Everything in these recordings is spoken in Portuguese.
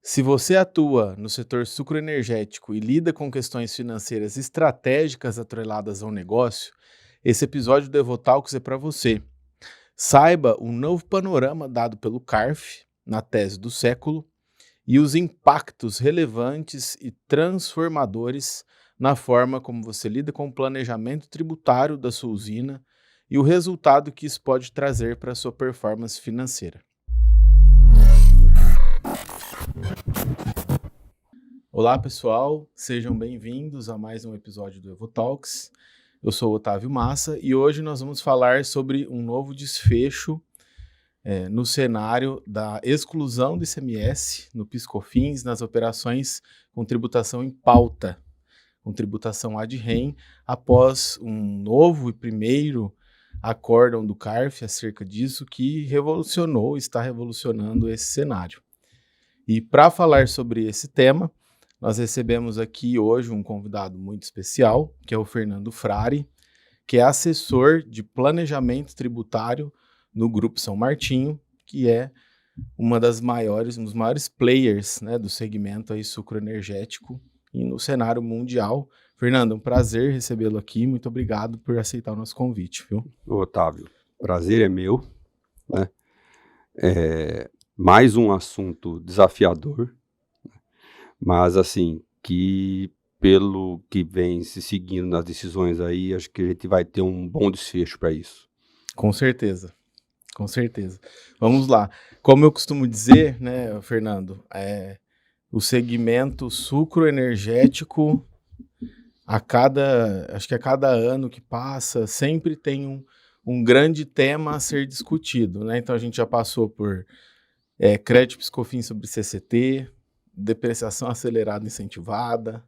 Se você atua no setor sucroenergético e lida com questões financeiras estratégicas atreladas ao negócio, esse episódio do Evotalks é para você. Saiba um novo panorama dado pelo CARF na tese do século e os impactos relevantes e transformadores na forma como você lida com o planejamento tributário da sua usina e o resultado que isso pode trazer para a sua performance financeira. Olá pessoal, sejam bem-vindos a mais um episódio do Evotalks. Eu sou o Otávio Massa e hoje nós vamos falar sobre um novo desfecho no cenário da exclusão do ICMS no PIS/COFINS nas operações com tributação em pauta, com tributação ad rem, após um novo e primeiro acórdão do CARF acerca disso que está revolucionando esse cenário. E para falar sobre esse tema, nós recebemos aqui hoje um convidado muito especial, que é o Fernando Frari, que é assessor de planejamento tributário no Grupo São Martinho, que é um dos maiores players, né, do segmento aí sucroenergético e no cenário mundial. Fernando, é um prazer recebê-lo aqui, muito obrigado por aceitar o nosso convite, viu? Otávio, prazer é meu, né? Mais um assunto desafiador, mas assim, que pelo que vem se seguindo nas decisões aí, acho que a gente vai ter um bom desfecho para isso. Com certeza, com certeza. Vamos lá. Como eu costumo dizer, né, Fernando, o segmento sucroenergético, acho que a cada ano que passa, sempre tem um grande tema a ser discutido, né? Então a gente já passou por crédito PIS/COFINS sobre CCT, depreciação acelerada incentivada,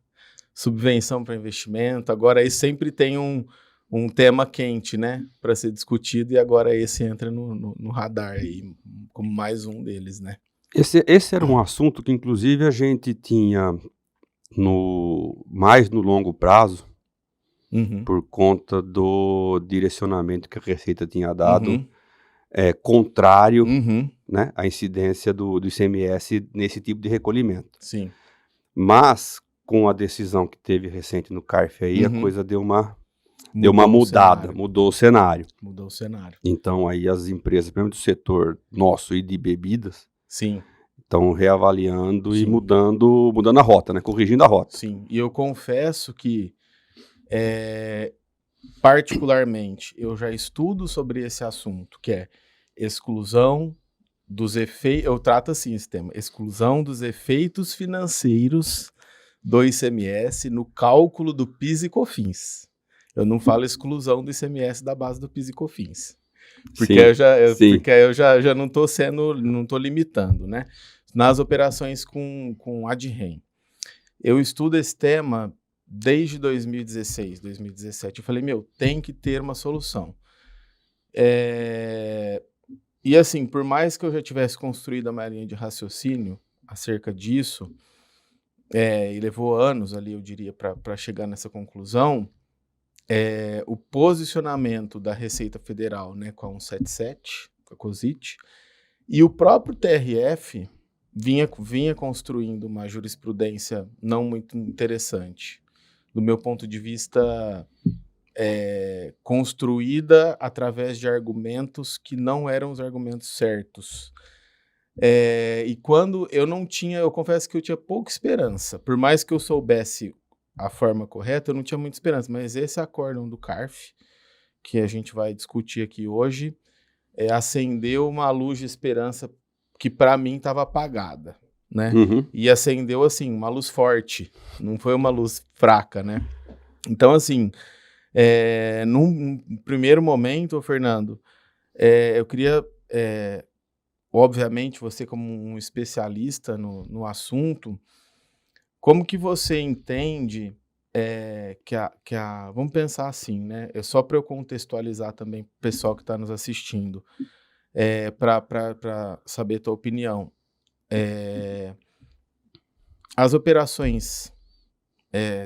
subvenção para investimento. Agora aí sempre tem um tema quente, né, para ser discutido, e agora esse entra no radar aí, como mais um deles, né? Esse era um assunto que inclusive a gente tinha mais no longo prazo, por conta do direcionamento que a Receita tinha dado, contrário, né, à incidência do ICMS nesse tipo de recolhimento. Sim. Mas, com a decisão que teve recente no CARF aí, a coisa deu uma mudada, mudou o cenário. Mudou o cenário. Então, aí as empresas, mesmo do setor nosso e de bebidas, Sim. estão reavaliando Sim. e mudando a rota, né? Corrigindo a rota. Sim, e eu confesso que, particularmente, eu já estudo sobre esse assunto, que é exclusão dos efeitos, eu trato assim esse tema, exclusão dos efeitos financeiros do ICMS no cálculo do PIS e COFINS. Eu não falo exclusão do ICMS da base do PIS e COFINS. Porque aí eu já não estou limitando, né? Nas operações com ad rem. Eu estudo esse tema desde 2016, 2017. Eu falei, tem que ter uma solução. E assim, por mais que eu já tivesse construído uma linha de raciocínio acerca disso, e levou anos ali, eu diria, para chegar nessa conclusão, o posicionamento da Receita Federal, né, com a 177, com a COSIT, e o próprio TRF vinha construindo uma jurisprudência não muito interessante, do meu ponto de vista, construída através de argumentos que não eram os argumentos certos. E quando eu confesso que eu tinha pouca esperança, por mais que eu soubesse a forma correta, eu não tinha muita esperança, mas esse acórdão do CARF, que a gente vai discutir aqui hoje, acendeu uma luz de esperança que para mim estava apagada, né? E acendeu, assim, uma luz forte, não foi uma luz fraca, né? Então, assim, num primeiro momento, Fernando, eu queria, obviamente, você como um especialista no assunto, como que você entende vamos pensar assim, né? Só para eu contextualizar também o pessoal que está nos assistindo, para saber a tua opinião. As operações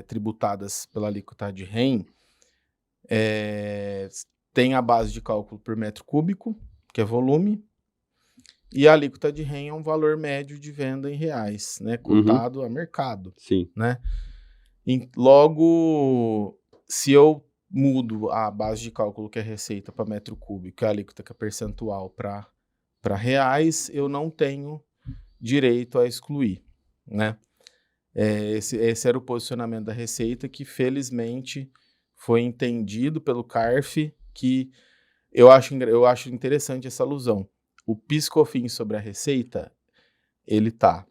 tributadas pela alíquota ad rem têm a base de cálculo por metro cúbico, que é volume, e a alíquota de REN é um valor médio de venda em reais, né? Cotado a mercado. Sim. Né? Logo, se eu mudo a base de cálculo que é receita para metro cúbico e a alíquota que é percentual para reais, eu não tenho direito a excluir, né? Esse era o posicionamento da Receita, que felizmente foi entendido pelo CARF, que eu acho interessante essa alusão. O PIS/COFINS sobre a Receita, ele tá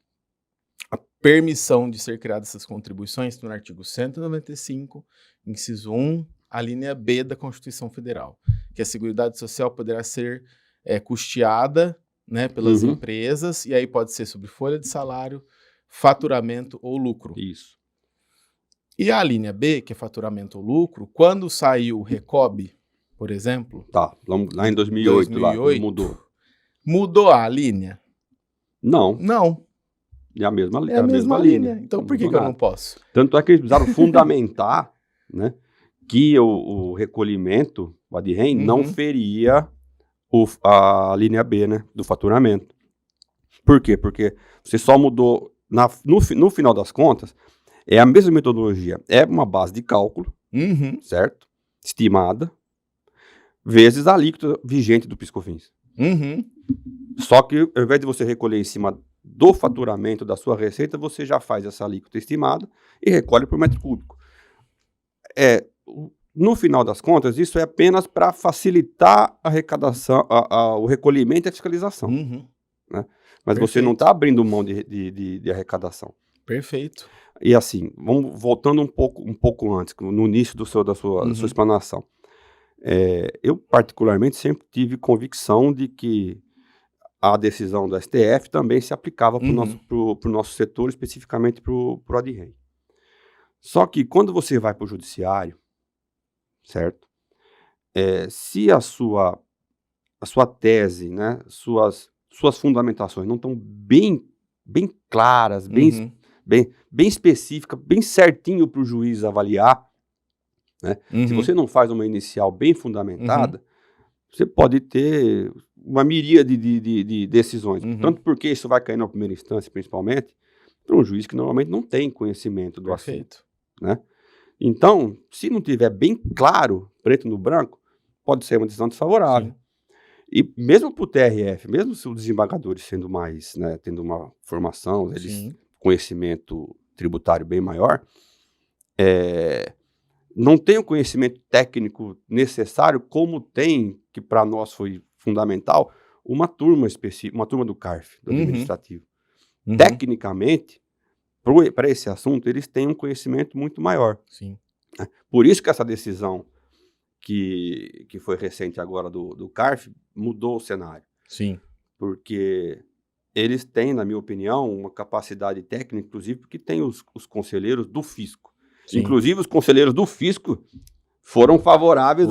a permissão de ser criadas essas contribuições no artigo 195, inciso 1, a linha B da Constituição Federal, que a Seguridade Social poderá ser custeada, né, pelas empresas, e aí pode ser sobre folha de salário, faturamento ou lucro. Isso. E a linha B, que é faturamento ou lucro, quando saiu o Recob, por exemplo... Tá, lá em 2008, lá, mudou. Mudou a linha? Não. Não. É a mesma linha. Então por que eu não posso? Tanto é que eles precisaram fundamentar, né, que o recolhimento, o ADREM, não feria a linha B, né, do faturamento. Por quê? Porque você só mudou, no final das contas, é a mesma metodologia. É uma base de cálculo, certo? Estimada, vezes a alíquota vigente do PIS/COFINS. Só que, ao invés de você recolher em cima do faturamento da sua receita, você já faz essa alíquota estimada e recolhe por metro cúbico. No final das contas, isso é apenas para facilitar a arrecadação, o recolhimento e a fiscalização. Né? Mas você não está abrindo mão de arrecadação. Perfeito. E assim, voltando um pouco antes, no início da sua explanação. Eu, particularmente, sempre tive convicção de que a decisão do STF também se aplicava para o nosso setor, especificamente para o ADREM. Só que quando você vai para o judiciário, certo? Se a sua tese, né, suas fundamentações não estão bem claras, bem específicas, bem certinho para o juiz avaliar, né? Se você não faz uma inicial bem fundamentada, você pode ter uma miríade de decisões. Tanto porque isso vai cair na primeira instância, principalmente, para um juiz que normalmente não tem conhecimento do assunto. Né? Então, se não tiver bem claro, preto no branco, pode ser uma decisão desfavorável. Sim. E mesmo para o TRF, mesmo se os desembargadores sendo mais, né, tendo uma formação, eles conhecimento tributário bem maior, não tem o conhecimento técnico necessário, como tem, que para nós foi fundamental, uma turma específica, uma turma do CARF, do administrativo. Tecnicamente, para esse assunto, eles têm um conhecimento muito maior. Sim. Por isso que essa decisão que foi recente agora do CARF mudou o cenário. Sim. Porque eles têm, na minha opinião, uma capacidade técnica, inclusive, porque tem os conselheiros do fisco. Sim. Inclusive, os conselheiros do fisco foram favoráveis,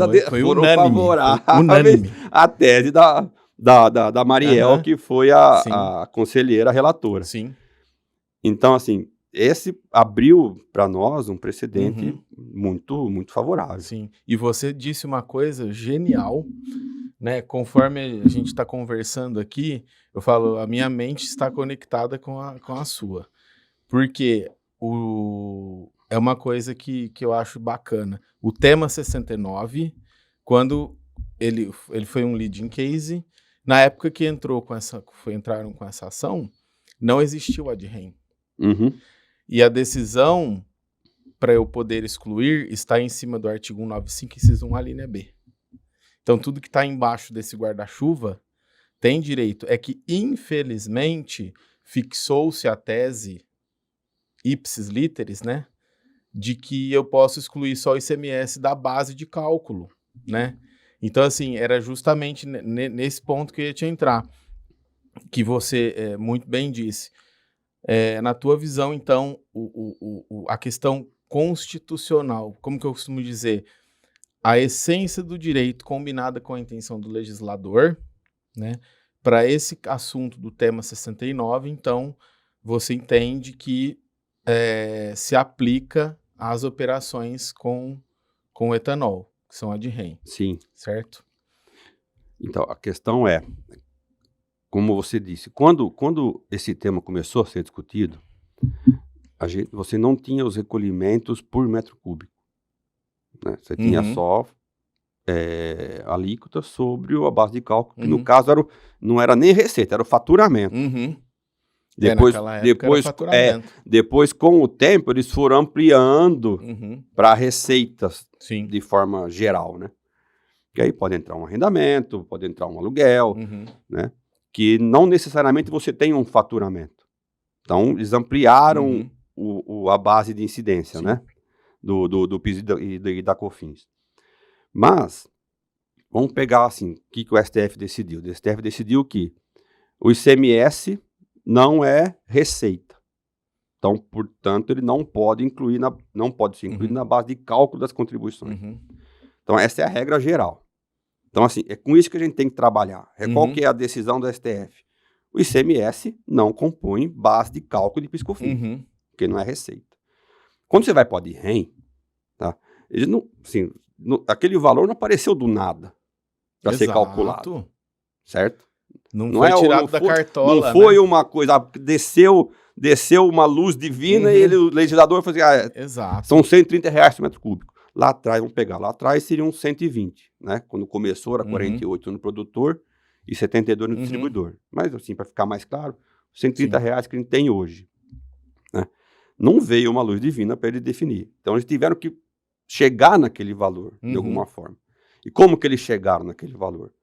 unânime. À tese da Mariel, que foi a conselheira relatora. Sim. Então, assim, esse abriu para nós um precedente muito, muito favorável. Sim. E você disse uma coisa genial, né? Conforme a gente está conversando aqui, eu falo, a minha mente está conectada com a sua. Porque é uma coisa que eu acho bacana. O tema 69, quando ele foi um leading case, na época que entraram com essa ação, não existiu o ADREM. E a decisão para eu poder excluir está em cima do artigo 195, inciso 1, a linha B. Então, tudo que está embaixo desse guarda-chuva tem direito. É que, infelizmente, fixou-se a tese ipsis literis, né, de que eu posso excluir só o ICMS da base de cálculo, né? Então, assim, era justamente nesse ponto que eu ia te entrar, que você muito bem disse. Na tua visão, então, a questão constitucional, como que eu costumo dizer, a essência do direito combinada com a intenção do legislador, né, para esse assunto do tema 69, então, você entende que se aplica às operações com o etanol, que são a ADREM. Sim. Certo? Então, a questão é, como você disse, quando esse tema começou a ser discutido, você não tinha os recolhimentos por metro cúbico, né? Você tinha só alíquota sobre a base de cálculo, que no caso não era nem receita, era o faturamento. Depois, com o tempo, eles foram ampliando para receitas de forma geral, né? Que aí pode entrar um arrendamento, pode entrar um aluguel, né? Que não necessariamente você tem um faturamento. Então, eles ampliaram a base de incidência, né? Do PIS e da COFINS. Mas, vamos pegar assim, o que o STF decidiu? O STF decidiu que o ICMS não é receita. Então, portanto, ele não pode ser incluído na base de cálculo das contribuições. Então, essa é a regra geral. Então, assim, é com isso que a gente tem que trabalhar. Qual que é a decisão do STF? O ICMS não compõe base de cálculo de PIS/COFINS, porque não é receita. Quando você vai para o ADREM, tá? Ele não, assim, aquele valor não apareceu do nada para ser calculado, certo? Não foi tirado da cartola. Não foi uma coisa, desceu uma luz divina e o legislador falou assim, são R$130 por metro cúbico. Lá atrás, vamos pegar, lá atrás seriam 120, né? Quando começou era 48 no produtor e 72 no distribuidor. Mas assim, para ficar mais claro, R$130 que a gente tem hoje, né? Não veio uma luz divina para ele definir. Então eles tiveram que chegar naquele valor, de alguma forma. E como que eles chegaram naquele valor?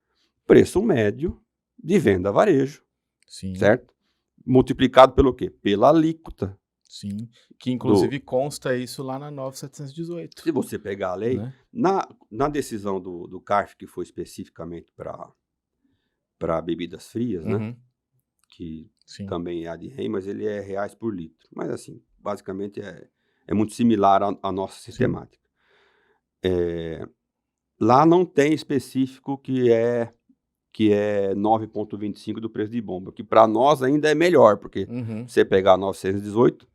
Preço médio de venda a varejo, certo? Multiplicado pelo quê? Pela alíquota. Sim, que inclusive consta isso lá na 9.718. Se você pegar a lei, né? na decisão do CARF, que foi especificamente para bebidas frias, né? Que também é ADREM, mas ele é reais por litro. Mas assim, basicamente é muito similar à nossa sistemática. Lá não tem específico que é 9,25 do preço de bomba, que para nós ainda é melhor, porque você pegar a 918,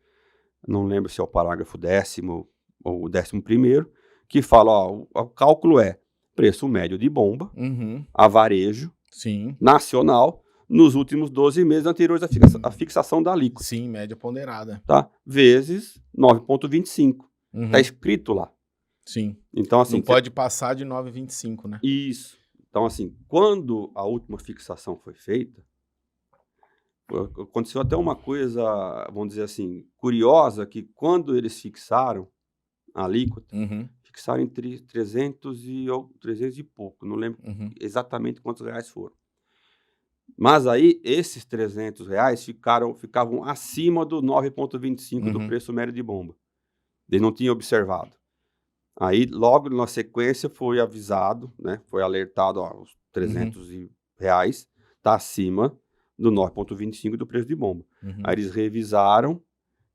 não lembro se é o parágrafo 10º ou o 11º, que fala, o cálculo é preço médio de bomba, a varejo, nacional, nos últimos 12 meses anteriores à fixação da alíquota. Sim, média ponderada. Tá? Vezes 9,25. Tá escrito lá. Sim. Então, assim, não pode passar de 9,25, né? Isso. Então, assim, quando a última fixação foi feita, aconteceu até uma coisa, vamos dizer assim, curiosa, que quando eles fixaram a alíquota, fixaram entre 300 e pouco, não lembro exatamente quantos reais foram. Mas aí, esses R$300 ficavam acima do 9,25 do preço médio de bomba. Eles não tinham observado. Aí, logo na sequência, foi avisado, né? Foi alertado, os R$300 está acima do 9,25 do preço de bomba. Aí eles revisaram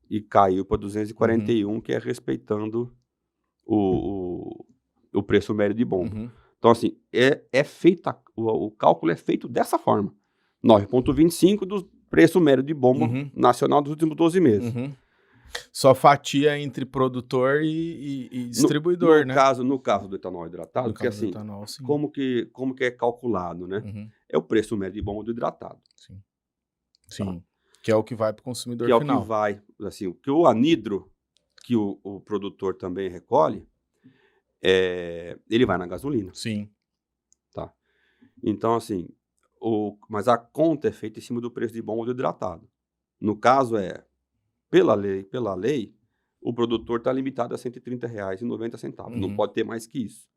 e caiu para 241, que é respeitando o preço médio de bomba. Então, assim, o cálculo é feito dessa forma. 9,25 do preço médio de bomba nacional dos últimos 12 meses. Só fatia entre produtor e distribuidor, né? No caso do etanol hidratado, porque assim, como que é calculado, né? É o preço médio de bomba do hidratado. Sim. Tá? Que é o que vai para o consumidor final. Que é o que vai, assim, que o anidro, que o produtor também recolhe, ele vai na gasolina. Sim. Tá? Então, assim, mas a conta é feita em cima do preço de bomba do hidratado. No caso, pela lei, o produtor está limitado a R$130,90. Não pode ter mais que isso.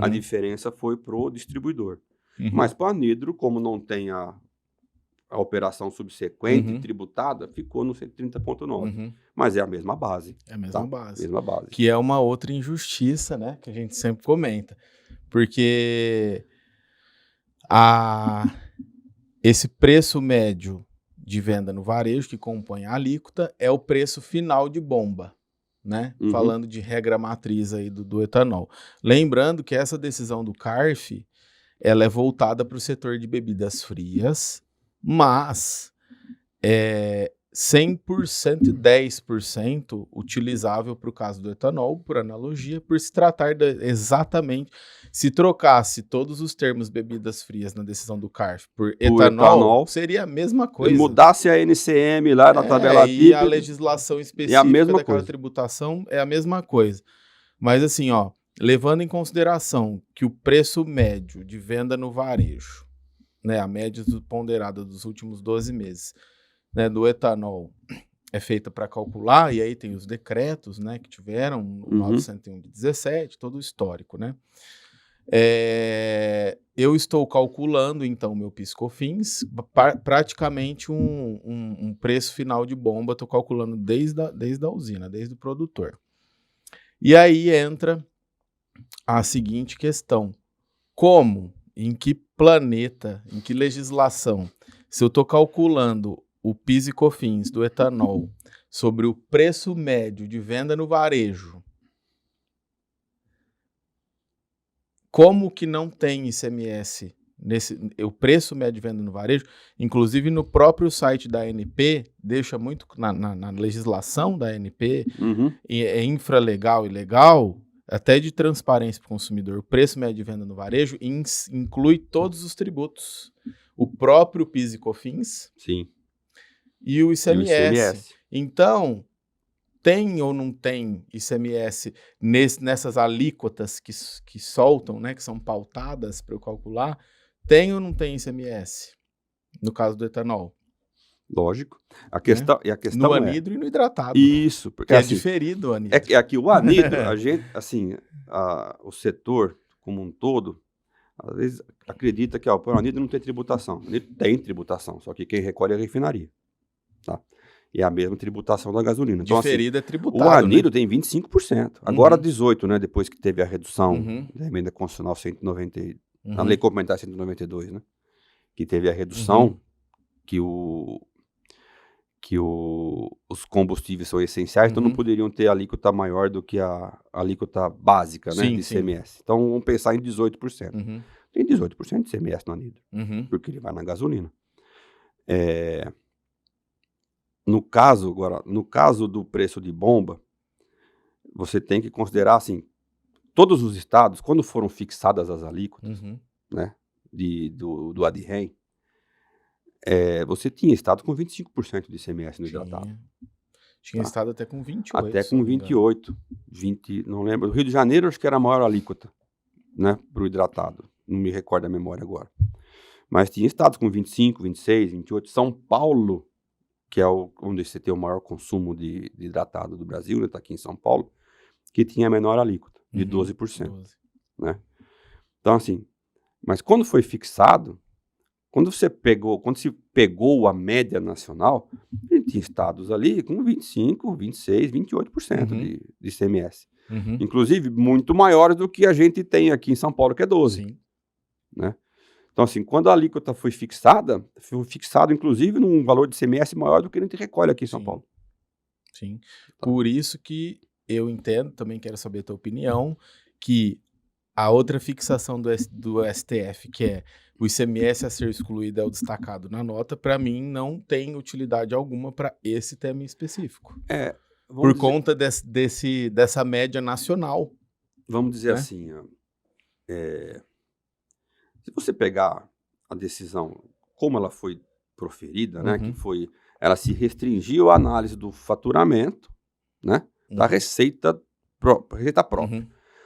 A diferença foi para o distribuidor. Mas para o anidro, como não tem a operação subsequente tributada, ficou no 130,9. Mas é a mesma base. É a mesma base. Mesma base. Que é uma outra injustiça, né? Que a gente sempre comenta. Porque esse preço médio de venda no varejo, que compõe a alíquota, é o preço final de bomba, né? Falando de regra matriz aí do etanol. Lembrando que essa decisão do CARF, ela é voltada para o setor de bebidas frias, mas 100% e 10% utilizável para o caso do etanol, por analogia, por se tratar exatamente... Se trocasse todos os termos bebidas frias na decisão do CARF por etanol, seria a mesma coisa. Mudasse a NCM lá na tabela e a legislação específica daquela tributação é a mesma coisa. Mas assim, ó, levando em consideração que o preço médio de venda no varejo, né, a média ponderada dos últimos 12 meses, né, do etanol é feita para calcular, e aí tem os decretos, né, que tiveram, o 901 de 17, todo o histórico, né? Eu estou calculando, então, meu PIS/COFINS, praticamente um preço final de bomba, estou calculando desde a usina, desde o produtor. E aí entra a seguinte questão: como, em que planeta, em que legislação, se eu estou calculando o PIS e COFINS do etanol sobre o preço médio de venda no varejo, como que não tem ICMS o preço médio de venda no varejo? Inclusive no próprio site da ANP, deixa muito na legislação da ANP, é infralegal e legal, até de transparência para o consumidor, o preço médio de venda no varejo inclui todos os tributos, o próprio PIS e COFINS. Sim. E o ICMS. Então, tem ou não tem ICMS nessas alíquotas que soltam, né, que são pautadas para eu calcular? Tem ou não tem ICMS no caso do etanol? Lógico. A questão no anidro e no hidratado. Isso, porque é diferido o anidro. É que o anidro, a gente, assim, o setor como um todo, às vezes acredita que o anidro não tem tributação. Ele tem tributação, só que quem recolhe é a refinaria, tá? E é a mesma tributação da gasolina. Então, diferida é tributado, o anidro, né, tem 25%. Agora 18%, né? Depois que teve a redução da emenda constitucional 190, na lei complementar 192, né? Que teve a redução que os combustíveis são essenciais, então não poderiam ter alíquota maior do que a alíquota básica, né, de ICMS. Então vamos pensar em 18%. Tem 18% de ICMS no anidro, porque ele vai na gasolina. No caso do preço de bomba, você tem que considerar, assim, todos os estados, quando foram fixadas as alíquotas, né, do ADREM, você tinha estado com 25% de ICMS no hidratado. Tinha estado até com 28%. Até com 28%. 20%, não lembro. No Rio de Janeiro, acho que era a maior alíquota, né, para o hidratado. Não me recordo a memória agora. Mas tinha estados com 25%, 26%, 28%. São Paulo, que é onde você tem o maior consumo de hidratado do Brasil, está aqui em São Paulo, que tinha a menor alíquota, de 12%. Né? Então, assim, mas quando foi fixado, quando se pegou a média nacional, a gente tinha estados ali com 25%, 26%, 28% de ICMS. Inclusive, muito maiores do que a gente tem aqui em São Paulo, que é 12%. Né? Então, assim, quando a alíquota foi fixado, inclusive, num valor de ICMS maior do que a gente recolhe aqui em São Paulo. Sim. Por isso que eu entendo, também quero saber a tua opinião, que a outra fixação do STF, que é o ICMS a ser excluído, é o destacado na nota, para mim não tem utilidade alguma para esse tema em específico. Por conta dessa média nacional. Vamos dizer assim, se você pegar a decisão, como ela foi proferida, né, que ela se restringiu à análise do faturamento, né, da receita própria.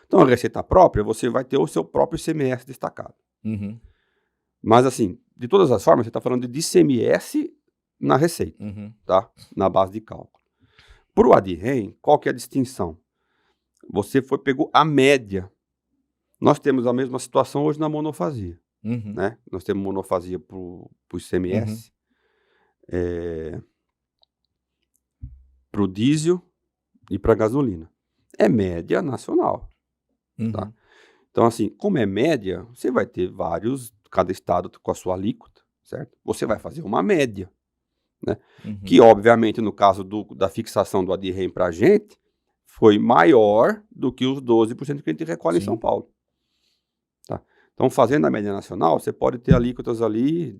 Então, a receita própria, você vai ter o seu próprio ICMS destacado. Mas, assim, de todas as formas, você está falando de ICMS na receita, tá? Na base de cálculo. Para o ADREM, qual que é a distinção? Você pegou a média. Nós temos a mesma situação hoje na monofasia. Né? Nós temos monofasia para o ICMS, para o diesel e para a gasolina. É média nacional. Tá? Então, assim, como é média, você vai ter cada estado com a sua alíquota, certo? Você vai fazer uma média, né? Que, obviamente, no caso da fixação do ADREM para a gente, foi maior do que os 12% que a gente recolhe em São Paulo. Tá? Então, fazendo a média nacional, você pode ter alíquotas ali,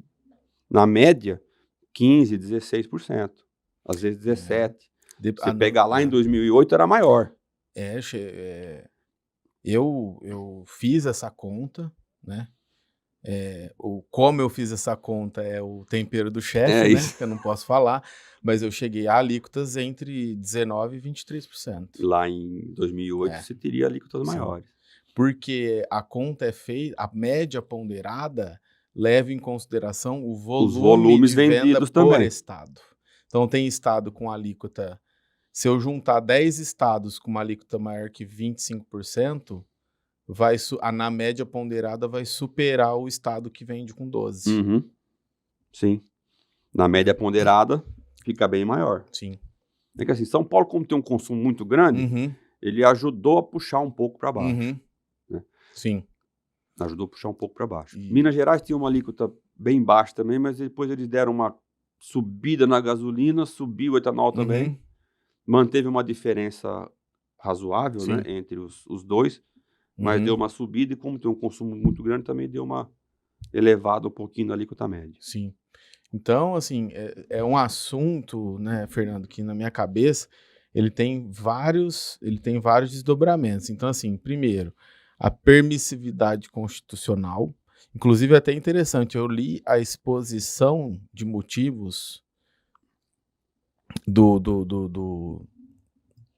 na média, 15%, 16%. às vezes 17. Você pegar lá em 2008 era maior. Eu fiz essa conta, né? Como eu fiz essa conta é o tempero do chefe, né? Que eu não posso falar, mas eu cheguei a alíquotas entre 19% e 23%. Lá em 2008 você teria alíquotas maiores. Porque a conta é feita, a média ponderada leva em consideração o os volumes de venda vendidos por também. estado. Então tem estado com alíquota, se eu juntar 10 estados com uma alíquota maior que 25%, na média ponderada vai superar o estado que vende com 12%. Sim. Na média ponderada fica bem maior. Sim. É que assim, São Paulo, como tem um consumo muito grande, ele ajudou a puxar um pouco para baixo. Né? Sim. Ajudou a puxar um pouco para baixo. Minas Gerais tinha uma alíquota bem baixa também, mas depois eles deram uma subida na gasolina, subiu o etanol também, manteve uma diferença razoável, né, entre os dois, mas deu uma subida e como tem um consumo muito grande, também deu uma elevada um pouquinho na alíquota média. Sim. Então, assim, é um assunto, né, Fernando, que na minha cabeça ele tem vários desdobramentos. Então, assim, primeiro, a permissividade constitucional, inclusive é até interessante, eu li a exposição de motivos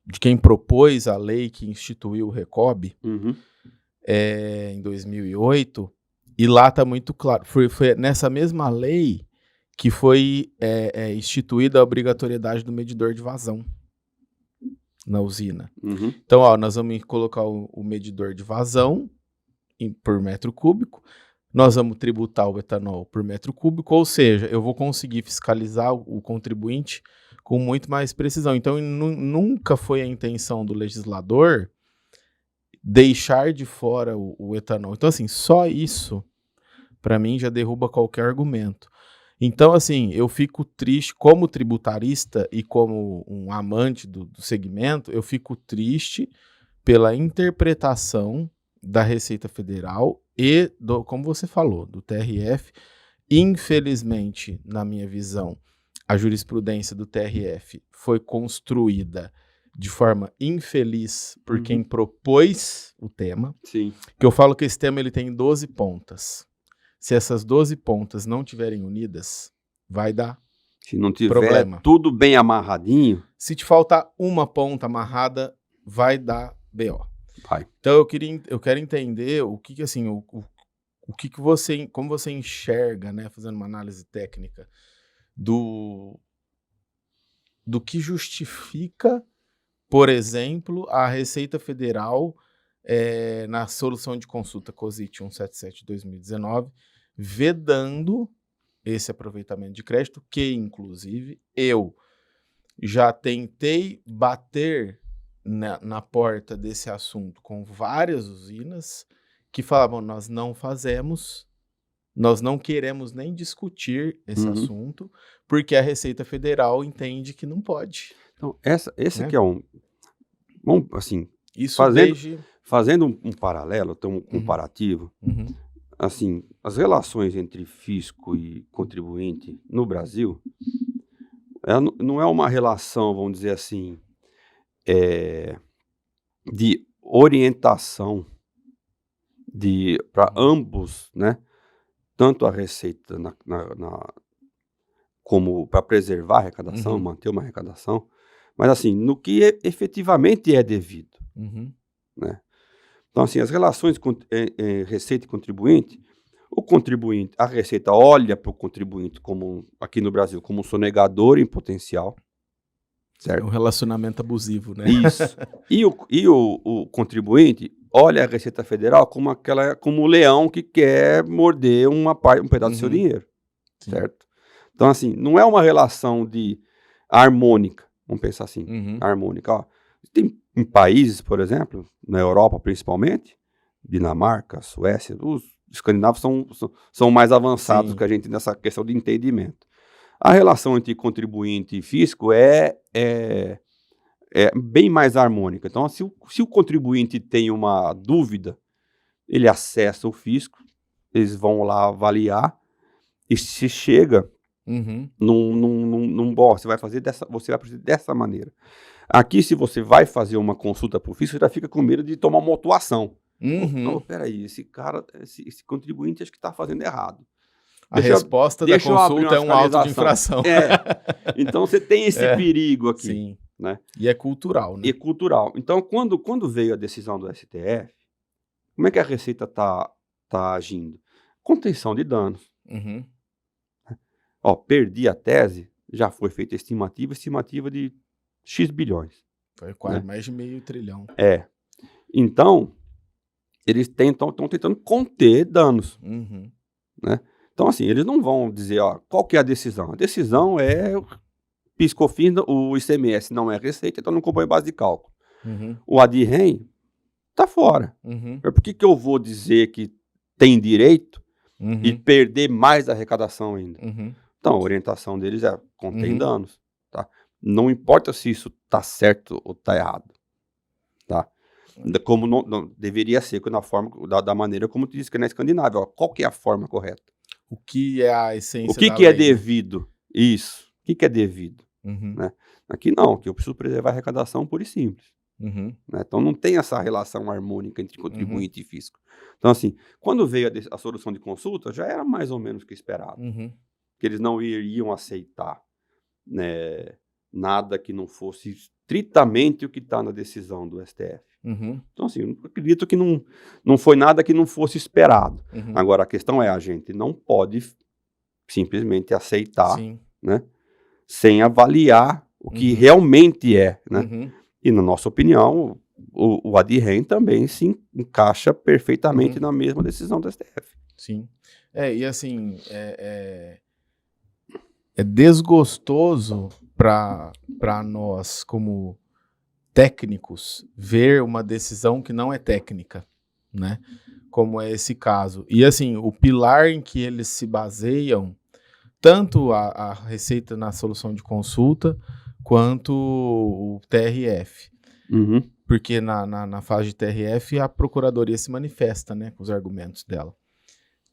de quem propôs a lei que instituiu o Recob em 2008, e lá está muito claro, foi nessa mesma lei que foi instituída a obrigatoriedade do medidor de vazão na usina. Então, nós vamos colocar o medidor de vazão por metro cúbico, nós vamos tributar o etanol por metro cúbico, ou seja, eu vou conseguir fiscalizar o contribuinte com muito mais precisão. Então, nunca foi a intenção do legislador deixar de fora o etanol. Então, assim, só isso, para mim, já derruba qualquer argumento. Então, assim, eu fico triste, como tributarista e como um amante do segmento, eu fico triste pela interpretação da Receita Federal e, como você falou, do TRF. Infelizmente, na minha visão, a jurisprudência do TRF foi construída de forma infeliz por quem propôs o tema. Sim. Que eu falo que esse tema ele tem 12 pontas. Se essas 12 pontas não estiverem unidas, vai dar Se não tiver problema. Tudo bem amarradinho. Se te faltar uma ponta amarrada, vai dar BO. Vai. Então eu quero entender o que assim, o que você, como você enxerga, né, fazendo uma análise técnica do que justifica, por exemplo, a Receita Federal na solução de consulta COSIT 177 de 2019, vedando esse aproveitamento de crédito, que inclusive eu já tentei bater na porta desse assunto com várias usinas que falavam, nós não fazemos, nós não queremos nem discutir esse assunto, porque a Receita Federal entende que não pode. Então, esse aqui é um... Bom, assim, isso fazendo um paralelo, um comparativo, assim, as relações entre fisco e contribuinte no Brasil não é uma relação, vamos dizer assim, de orientação para ambos, né? Tanto a Receita como para preservar a arrecadação, manter uma arrecadação, mas assim, no que efetivamente é devido, né? Então, assim, as relações Receita e contribuinte, a Receita olha para o contribuinte aqui no Brasil, como um sonegador em potencial, certo? É um relacionamento abusivo, né? Isso. E o contribuinte olha a Receita Federal como o leão que quer morder um pedaço do seu dinheiro, certo? Então, assim, não é uma relação harmônica, vamos pensar assim, harmônica. Ó, tem em países, por exemplo, na Europa principalmente, Dinamarca, Suécia, os escandinavos são mais avançados que a gente nessa questão de entendimento. A relação entre contribuinte e fisco é bem mais harmônica. Então, se o contribuinte tem uma dúvida, ele acessa o fisco, eles vão lá avaliar, e se chega Você vai fazer dessa maneira. Aqui, se você vai fazer uma consulta para o fisco, você já fica com medo de tomar uma autuação. Não, peraí, esse contribuinte acho que está fazendo errado. A resposta da consulta é um auto de infração. Então, você tem esse perigo aqui. Sim. Né? E é cultural, né? E cultural. Então, quando veio a decisão do STF, como é que a Receita tá agindo? Contenção de danos. Perdi a tese, já foi feita estimativa de X bilhões. Foi quase mais de meio trilhão. Então, eles estão tentando conter danos. Né? Então, assim, eles não vão dizer, qual que é a decisão? A decisão é PIS/COFINS, o ICMS não é receita, então não compõe base de cálculo. O ADREM tá fora. Por que eu vou dizer que tem direito e perder mais arrecadação ainda? Então, a orientação deles é contém danos. Tá? Não importa se isso tá certo ou tá errado. Tá? Como não deveria ser, da maneira como tu disse que é na Escandinávia. Qual que é a forma correta? O que é a essência O que é devido? Isso. O que é devido? Né? Aqui não, que eu preciso preservar a arrecadação pura e simples. Né? Então não tem essa relação harmônica entre contribuinte e fisco. Então assim, quando veio a solução de consulta, já era mais ou menos o que esperado. Que eles não iriam aceitar, né, nada que não fosse estritamente o que está na decisão do STF. Então assim, eu acredito que não foi nada que não fosse esperado. Agora a questão é, a gente não pode simplesmente aceitar, né, sem avaliar o que realmente é, né? E na nossa opinião, o ADREM também se encaixa perfeitamente na mesma decisão do STF. Sim. E assim, é desgostoso para nós, como técnicos, ver uma decisão que não é técnica, né? Como é esse caso. E assim, o pilar em que eles se baseiam, tanto a Receita na solução de consulta, quanto o TRF. Porque na fase de TRF, a Procuradoria se manifesta, né, com os argumentos dela.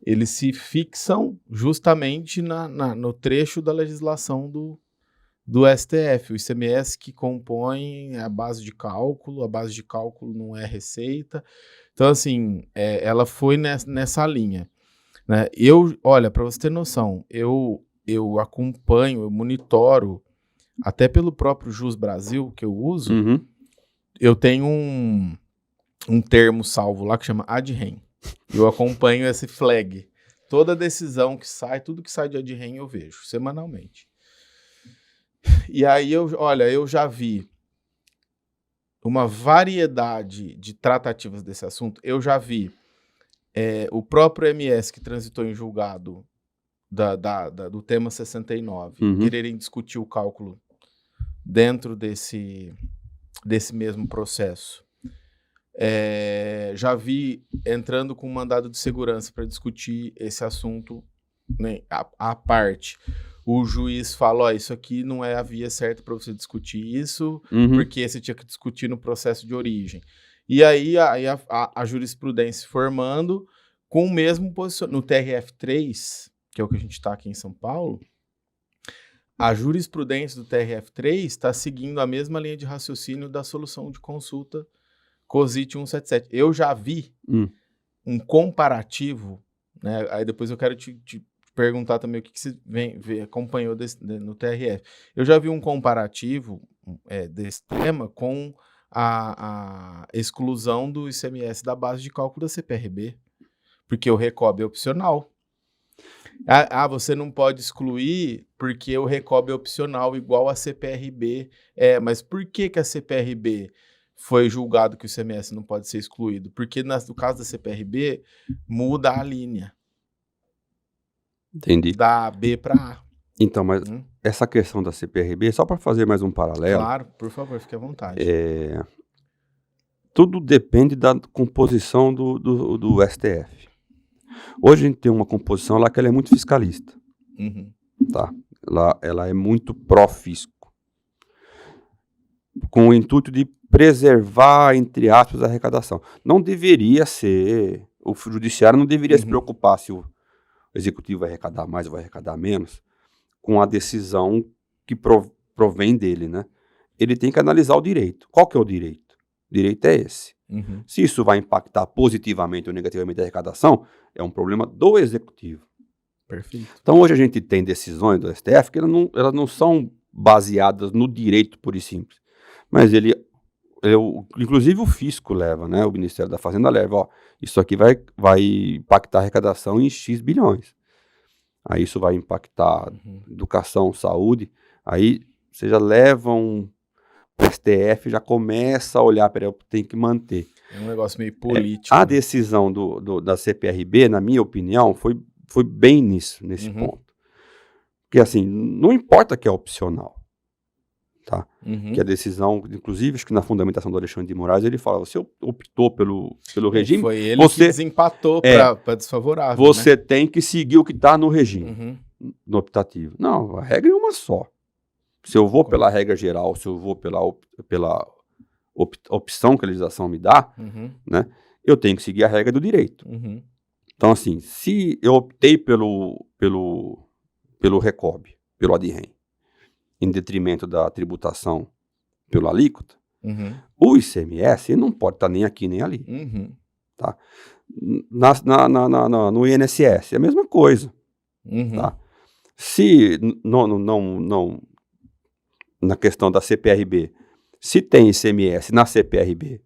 Eles se fixam justamente no trecho da legislação do STF. O ICMS que compõe a base de cálculo não é receita. Então, assim, ela foi nessa linha. Né? Olha, para você ter noção, eu acompanho, eu monitoro, até pelo próprio Jus Brasil que eu uso, eu tenho um termo salvo lá que chama ADREM. Eu acompanho esse flag. Toda decisão que sai, tudo que sai de ADREM eu vejo, semanalmente. E aí, eu já vi uma variedade de tratativas desse assunto. Eu já vi o próprio MS que transitou em julgado do tema 69, quererem discutir o cálculo dentro desse mesmo processo. Já vi entrando com um mandado de segurança para discutir esse assunto, né, à parte. O juiz fala, isso aqui não é a via certa para você discutir isso, porque você tinha que discutir no processo de origem. E aí a jurisprudência formando com o mesmo posicionamento. No TRF3, que é o que a gente está aqui em São Paulo, a jurisprudência do TRF3 está seguindo a mesma linha de raciocínio da solução de consulta COSIT 177. Eu já vi um comparativo, né? Aí depois eu quero te perguntar também o que você acompanhou no TRF. Eu já vi um comparativo desse tema com a exclusão do ICMS da base de cálculo da CPRB, porque o RECOB é opcional. Você não pode excluir porque o RECOB é opcional, igual a CPRB. Mas por que a CPRB foi julgado que o ICMS não pode ser excluído? Porque no caso da CPRB, muda a linha. Entendi. Da B para A. Então, mas essa questão da CPRB, só para fazer mais um paralelo... Claro, por favor, fique à vontade. Tudo depende da composição do STF. Hoje a gente tem uma composição lá que ela é muito fiscalista. Tá? Ela é muito pró-fisco. Com o intuito de preservar, entre aspas, a arrecadação. Não deveria ser... O judiciário não deveria se preocupar se o executivo vai arrecadar mais ou vai arrecadar menos com a decisão que provém dele, né? Ele tem que analisar o direito. Qual que é o direito? O direito é esse. Se isso vai impactar positivamente ou negativamente a arrecadação, é um problema do executivo. Perfeito. Então, hoje a gente tem decisões do STF que elas não são baseadas no direito puro e simples. Mas inclusive o fisco leva, né? O Ministério da Fazenda leva, ó, isso aqui vai impactar a arrecadação em X bilhões. Aí isso vai impactar educação, saúde. Aí você já leva o STF, já começa a olhar, peraí, tem que manter. É um negócio meio político. A decisão da CPRB, na minha opinião, foi bem nesse ponto. Porque assim, não importa que é opcional. Tá? Que a decisão, inclusive, acho que na fundamentação do Alexandre de Moraes, ele fala, você optou pelo regime... Foi ele que desempatou para desfavorável, você tem que seguir o que está no regime, no optativo. Não, a regra é uma só. Se eu vou pela regra geral, se eu vou pela opção que a legislação me dá, né, eu tenho que seguir a regra do direito. Então, assim, se eu optei pelo Recob, pelo Adrem, em detrimento da tributação pela alíquota, o ICMS não pode estar nem aqui nem ali. Tá? No INSS é a mesma coisa. Tá? Se na questão da CPRB, se tem ICMS na CPRB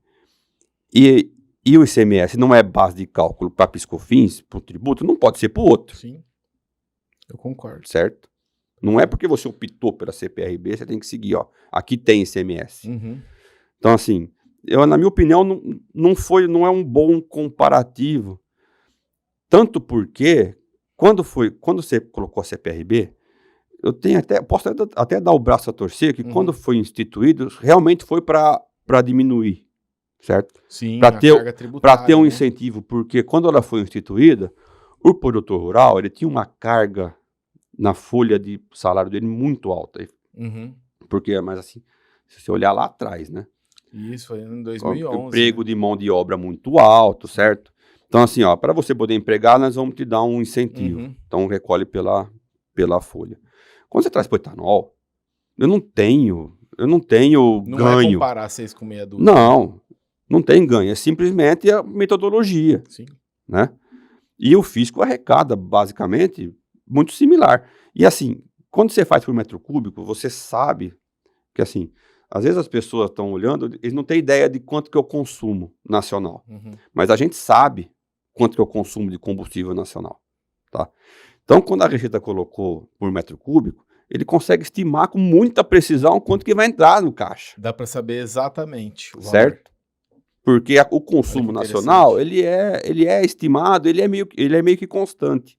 e o ICMS não é base de cálculo para PiscoFins, para o tributo, não pode ser para o outro. Sim, eu concordo. Certo? Não é porque você optou pela CPRB, você tem que seguir, ó, aqui tem ICMS. Então, assim, na minha opinião, não é um bom comparativo. Tanto porque, quando você colocou a CPRB, posso até dar o braço a torcer, que quando foi instituído, realmente foi para diminuir, certo? Sim, para ter um né? incentivo, porque quando ela foi instituída, o produtor rural, ele tinha uma carga na folha de salário dele muito alta. Porque, mas assim, se você olhar lá atrás, né? Isso, foi em 2011. O emprego de mão de obra muito alto, certo? Então, assim, ó, para você poder empregar, nós vamos te dar um incentivo. Então, recolhe pela folha. Quando você traz para o etanol, eu não tenho ganho. Não vai comparar 6 com meia dúzia. Não tem ganho. É simplesmente a metodologia. Sim. Né? E o fisco arrecada, basicamente, muito similar. E assim, quando você faz por metro cúbico, você sabe que, assim, às vezes as pessoas estão olhando, eles não têm ideia de quanto que é o consumo nacional. Mas a gente sabe quanto que é o consumo de combustível nacional. Tá? Então, quando a Receita colocou por metro cúbico, ele consegue estimar com muita precisão quanto que vai entrar no caixa. Dá para saber exatamente o valor. Certo? Porque o consumo nacional, ele é estimado, ele é meio que constante.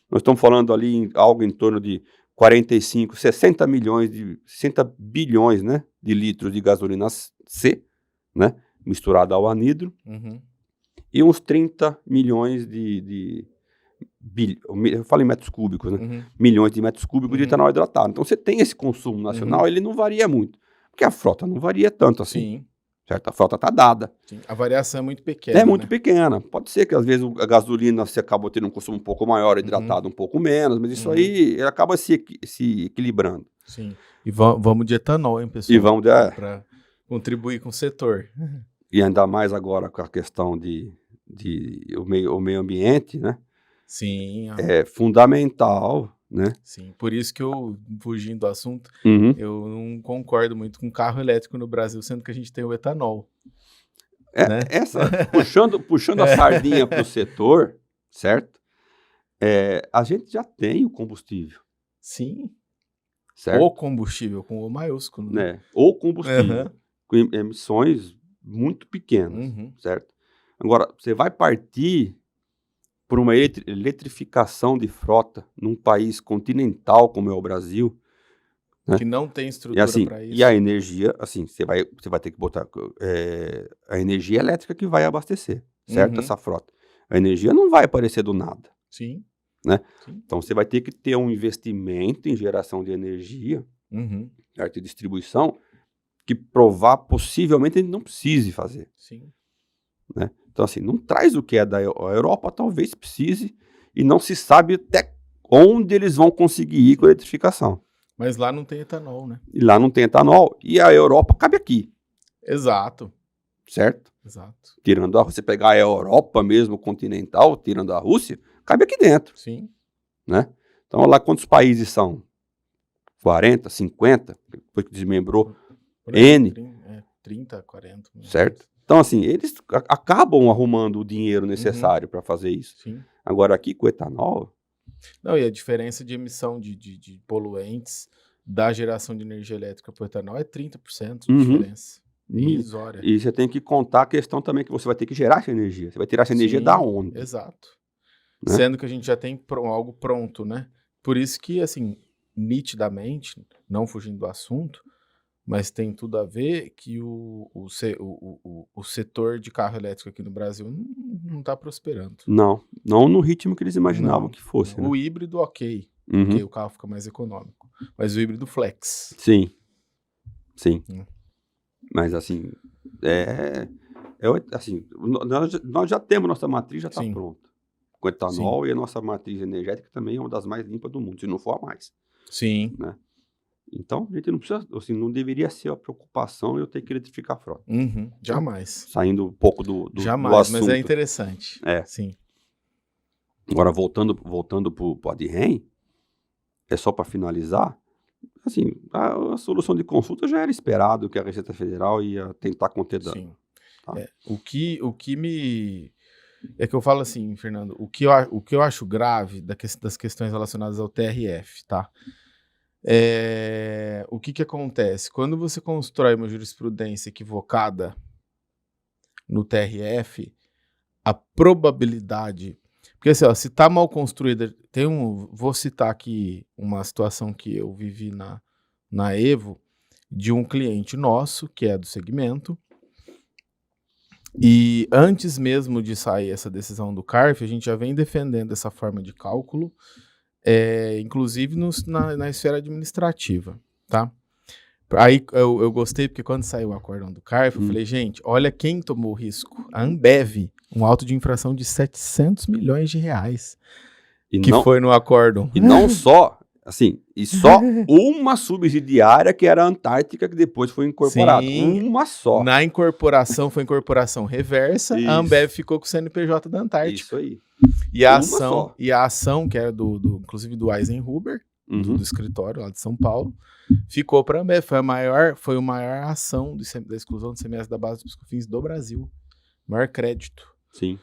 Nós estamos falando ali em algo em torno de 60 bilhões, né, de litros de gasolina C, né, misturada ao anidro, e uns 30 milhões eu falo em metros cúbicos, né, milhões de metros cúbicos de etanol hidratado. Então, você tem esse consumo nacional, ele não varia muito, porque a frota não varia tanto assim. Sim. Certo? A frota está dada. Sim. A variação é muito pequena. É muito pequena. Pode ser que às vezes a gasolina você acaba tendo um consumo um pouco maior, hidratado um pouco menos, mas isso aí acaba se equilibrando. Sim. E vamos de etanol, hein, pessoal? E vamos para contribuir com o setor. E ainda mais agora com a questão de o meio ambiente, né? Sim. É fundamental, né? Sim, por isso que eu, fugindo do assunto, eu não concordo muito com carro elétrico no Brasil, sendo que a gente tem o etanol. Né? Puxando a sardinha para o setor, certo? A gente já tem o combustível. Sim. Certo? O combustível, com o maiúsculo. Né? O combustível, com emissões muito pequenas, certo? Agora, você vai partir por uma eletrificação de frota num país continental como é o Brasil, né? Que não tem estrutura assim, para isso. E a energia, assim, você vai ter que botar a energia elétrica que vai abastecer, certo? Essa frota. A energia não vai aparecer do nada. Sim. Né? Sim. Então, você vai ter que ter um investimento em geração de energia, certo? E distribuição, que possivelmente a gente não precise fazer. Sim. Né? Então, assim, não traz o que é da Europa, talvez precise, e não se sabe até onde eles vão conseguir ir com a eletrificação. Mas lá não tem etanol, né? E lá não tem etanol. E a Europa cabe aqui. Exato. Certo? Exato. Tirando você pegar a Europa mesmo, continental, tirando a Rússia, cabe aqui dentro. Sim. Né? Então, lá quantos países são? 40, 50? Depois que desmembrou. N. 30, 40. Certo? Então, assim, eles acabam arrumando o dinheiro necessário para fazer isso. Sim. Agora, aqui com o etanol... Não, e a diferença de emissão de poluentes da geração de energia elétrica para o etanol é 30% de diferença. Irrisória. E você tem que contar a questão também que você vai ter que gerar essa energia. Você vai tirar essa energia da onde? Exato. Né? Sendo que a gente já tem algo pronto, né? Por isso que, assim, nitidamente, não fugindo do assunto, mas tem tudo a ver que o setor de carro elétrico aqui no Brasil não está prosperando. Não no ritmo que eles imaginavam que fosse. O né? híbrido, ok, porque o carro fica mais econômico. Mas o híbrido flex. Sim. Mas assim, assim, nós já temos nossa matriz, já está pronta. Com etanol e a nossa matriz energética também é uma das mais limpas do mundo, se não for a mais. Sim. Né? Então, a gente não precisa, assim, não deveria ser a preocupação eu ter que eletrificar a frota. Jamais. Saindo um pouco do Jamais, assunto. mas é interessante. Sim. Agora, voltando para o Adrien, só para finalizar, assim, a solução de consulta já era esperado que a Receita Federal ia tentar conter dano. Sim. Tá? O que me... É que eu falo assim, Fernando, o que eu acho grave das questões relacionadas ao TRF, tá? O que acontece? Quando você constrói uma jurisprudência equivocada no TRF, a probabilidade... Porque assim, ó, se tá mal construída... Vou citar aqui uma situação que eu vivi na Evo, de um cliente nosso, que é do segmento, e antes mesmo de sair essa decisão do CARF, a gente já vem defendendo essa forma de cálculo, inclusive na esfera administrativa, tá? Aí eu gostei porque quando saiu o acórdão do CARF, eu falei, gente, olha quem tomou o risco. A Ambev, um auto de infração de 700 milhões de reais, foi no acórdão. E não só, assim, só uma subsidiária que era a Antártica, que depois foi incorporada. Sim, uma só. Na incorporação, foi incorporação reversa, a Ambev ficou com o CNPJ da Antártica. Isso aí. E a ação que era inclusive do Eisenhuber, do escritório lá de São Paulo, ficou para a Ambev. Foi a maior ação da exclusão do CMS da base dos PiscoFins do Brasil. Maior crédito. Sim.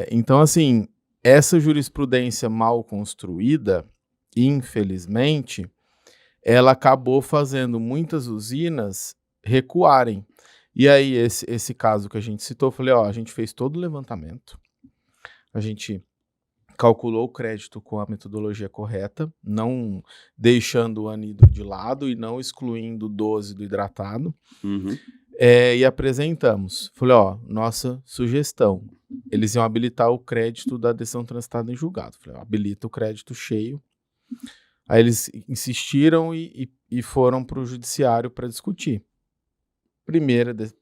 Então, assim, essa jurisprudência mal construída, infelizmente, ela acabou fazendo muitas usinas recuarem. E aí, esse caso que a gente citou, eu falei, a gente fez todo o levantamento, a gente calculou o crédito com a metodologia correta, não deixando o anidro de lado e não excluindo o 12 do hidratado, e apresentamos. Falei, nossa sugestão, eles iam habilitar o crédito da decisão transitada em julgado. Falei, habilita o crédito cheio. Aí eles insistiram e foram para o judiciário para discutir.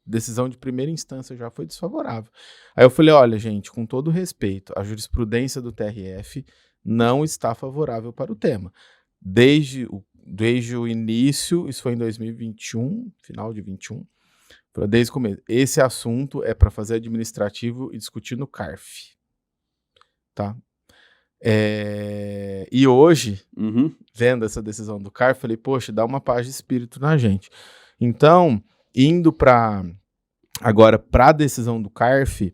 Decisão de primeira instância já foi desfavorável. Aí eu falei, olha, gente, com todo respeito, a jurisprudência do TRF não está favorável para o tema. Desde o início, isso foi em 2021, final de 21, desde o começo. Esse assunto é para fazer administrativo e discutir no CARF. Tá? E hoje, vendo essa decisão do CARF, falei, poxa, dá uma paz de espírito na gente. Então, indo agora para a decisão do CARF,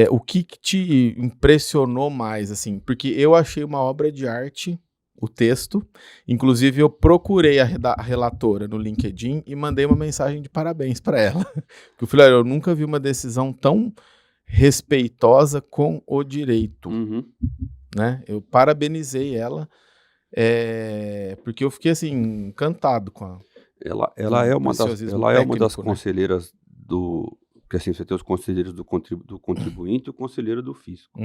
o que te impressionou mais, assim? Porque eu achei uma obra de arte, o texto. Inclusive, eu procurei a relatora no LinkedIn e mandei uma mensagem de parabéns para ela. Porque eu falei, eu nunca vi uma decisão tão respeitosa com o direito. Né? Eu parabenizei ela, porque eu fiquei assim, encantado com a... Ela é uma das conselheiras porque assim, você tem os conselheiros do contribuinte e o conselheiro do fisco.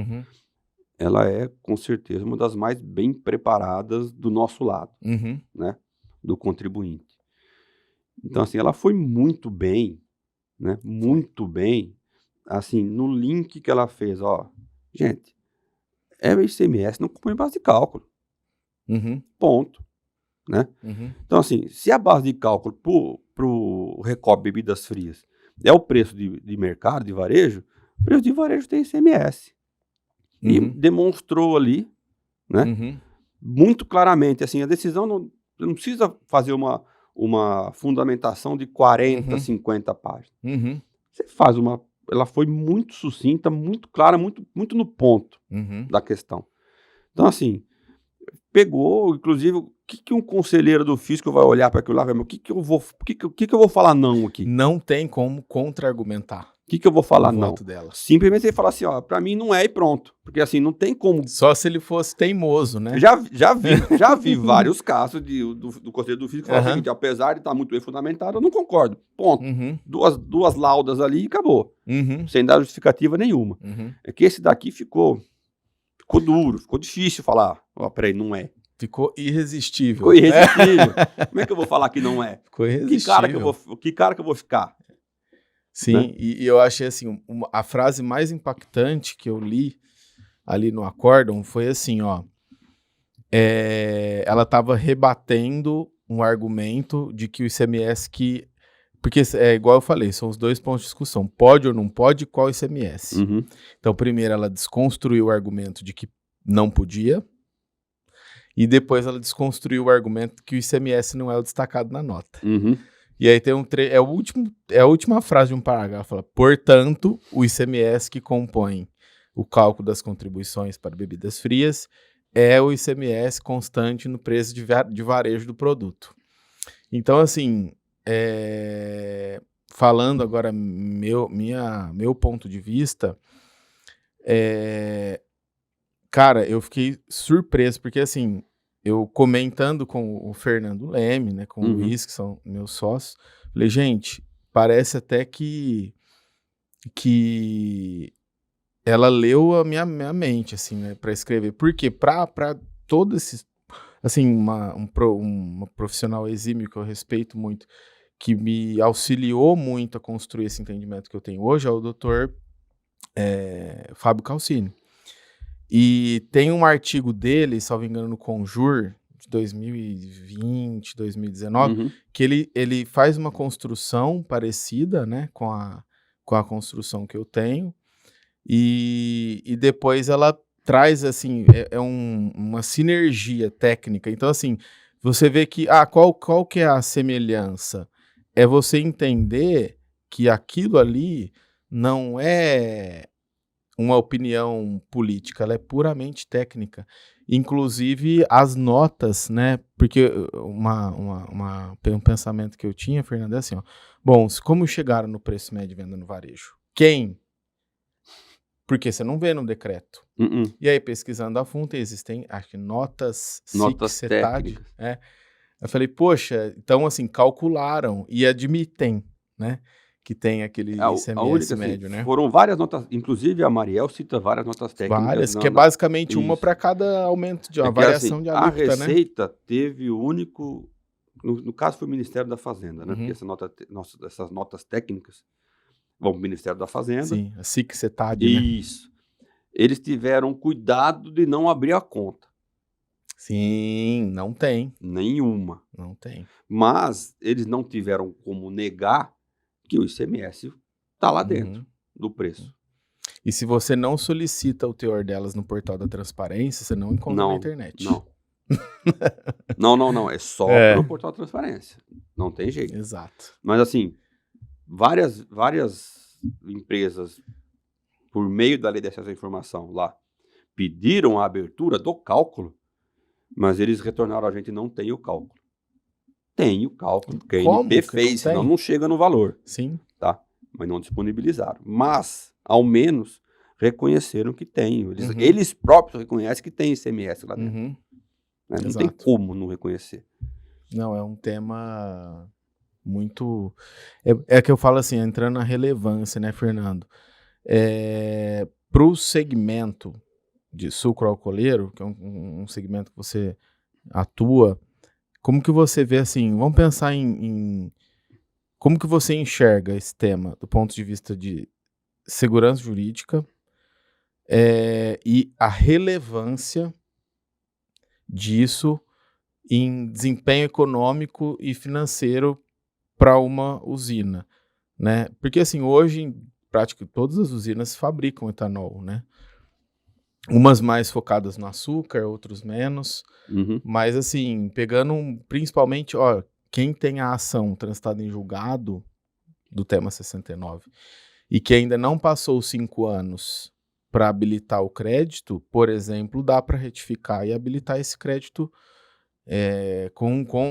Ela é, com certeza, uma das mais bem preparadas do nosso lado, né? Do contribuinte. Então, assim, ela foi muito bem, né? Muito bem, assim, no link que ela fez, gente, é o ICMS não compõe base de cálculo. Ponto. Né? Então, assim, se a base de cálculo para o Recope Bebidas Frias é o preço de mercado, de varejo, o preço de varejo tem ICMS. E demonstrou ali, né, muito claramente, assim, a decisão não precisa fazer uma fundamentação de 40, 50 páginas. Você faz ela foi muito sucinta, muito clara, muito no ponto da questão. Então, assim, pegou, inclusive, o que um conselheiro do fisco vai olhar para aquilo lá e vai, o que eu vou falar não aqui? Não tem como contra-argumentar. O que eu vou falar não? Dela. Simplesmente ele fala assim, ó, pra mim não é e pronto. Porque assim, não tem como... Só se ele fosse teimoso, né? Já vi vários casos do Conselho do Fisco que falam o seguinte, apesar de estar muito bem fundamentado, eu não concordo. Ponto. Duas laudas ali e acabou. Sem dar justificativa nenhuma. É que esse daqui ficou duro, ficou difícil falar. Ó, peraí, não é. Ficou irresistível. Ficou irresistível. Como é que eu vou falar que não é? Ficou irresistível. Que cara que eu vou ficar? Sim, né? E eu achei assim, a frase mais impactante que eu li ali no acórdão foi assim, ó, ela estava rebatendo um argumento de que o ICMS porque é igual eu falei, são os dois pontos de discussão, pode ou não pode, qual ICMS? Então primeiro ela desconstruiu o argumento de que não podia, e depois ela desconstruiu o argumento que o ICMS não é o destacado na nota. E aí tem é a última frase de um parágrafo, fala, portanto, o ICMS que compõe o cálculo das contribuições para bebidas frias é o ICMS constante no preço de varejo do produto. Então, assim, falando agora meu ponto de vista, cara, eu fiquei surpreso, porque assim, eu comentando com o Fernando Leme, né, com o Luiz, que são meus sócios, falei, gente, parece até que ela leu a minha mente, assim, né, para escrever. Porque para todo esse, assim, uma profissional exímio que eu respeito muito, que me auxiliou muito a construir esse entendimento que eu tenho hoje, é o Dr. Fábio Calcini. E tem um artigo dele, salvo engano, no Conjur, de 2020, 2019, que ele faz uma construção parecida, né, com a construção que eu tenho, e depois ela traz, assim, uma sinergia técnica. Então, assim, você vê que, qual que é a semelhança? É você entender que aquilo ali não é uma opinião política, ela é puramente técnica. Inclusive as notas, né? Porque um pensamento que eu tinha, Fernando, é assim, ó. Bom, como chegaram no preço médio de venda no varejo? Quem? Porque você não vê no decreto. E aí, pesquisando a fundo, existem, acho que notas técnicas. Eu falei, poxa, então assim, calcularam e admitem, né? Que tem aquele ICMS médio, assim, né? Foram várias notas, inclusive a Mariel cita várias notas técnicas. Várias, que é basicamente uma para cada aumento de uma variação de alíquota, né? A Receita teve o único, no caso foi o Ministério da Fazenda, né? Porque essas notas técnicas vão para o Ministério da Fazenda. Sim, a SIC-CETAD, né? Isso. Eles tiveram cuidado de não abrir a conta. Sim, não tem. Nenhuma. Não tem. Mas eles não tiveram como negar que o ICMS está lá dentro do preço. E se você não solicita o teor delas no portal da transparência, você não encontra na internet. Não. É só no portal da transparência. Não tem jeito. Exato. Mas assim, várias empresas, por meio da lei de acesso à informação lá, pediram a abertura do cálculo, mas eles retornaram a gente não tem o cálculo. Tem o cálculo, porque a ANP fez, senão não chega no valor. Sim. Tá? Mas não disponibilizaram. Mas, ao menos, reconheceram que tem. Eles próprios reconhecem que tem ICMS lá dentro. Né? Não tem como não reconhecer. Não, é um tema muito... É que eu falo assim, entrando na relevância, né, Fernando? Para o segmento de sucro-alcooleiro, que é um segmento que você atua, como que você vê assim, vamos pensar em como que você enxerga esse tema do ponto de vista de segurança jurídica, e a relevância disso em desempenho econômico e financeiro para uma usina, né? Porque assim, hoje em prática todas as usinas fabricam etanol, né? Umas mais focadas no açúcar, outros menos, mas assim, pegando principalmente, quem tem a ação transitada em julgado do tema 69 e que ainda não passou os 5 anos para habilitar o crédito, por exemplo, dá para retificar e habilitar esse crédito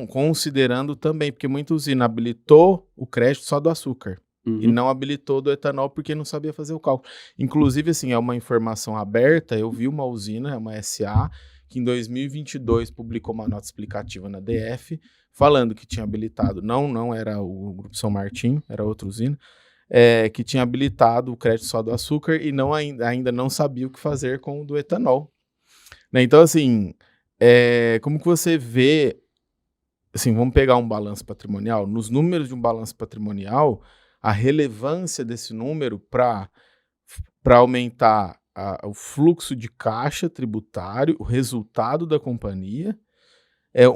considerando também, porque muita usina habilitou o crédito só do açúcar e não habilitou do etanol porque não sabia fazer o cálculo. Inclusive, assim, é uma informação aberta, eu vi uma usina, uma SA, que em 2022 publicou uma nota explicativa na DF, falando que tinha habilitado, não era o Grupo São Martinho, era outra usina, que tinha habilitado o crédito só do açúcar e ainda não sabia o que fazer com o do etanol. Né? Então, assim, como que você vê, assim, vamos pegar um balanço patrimonial, nos números de um balanço patrimonial, a relevância desse número para aumentar o fluxo de caixa tributário, o resultado da companhia,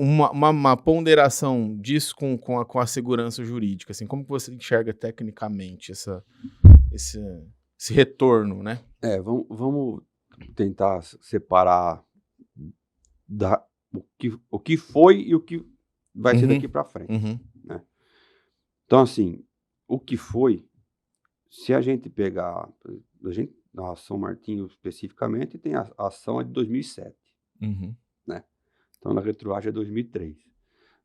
uma ponderação disso com a segurança jurídica, assim, como que você enxerga tecnicamente esse retorno, né? Vamos tentar separar o que foi e o que vai ser daqui para frente. Né? Então, assim, o que foi, se a gente pegar, a São Martinho especificamente, tem a ação de 2007. Né? Então, na retroagem é 2003.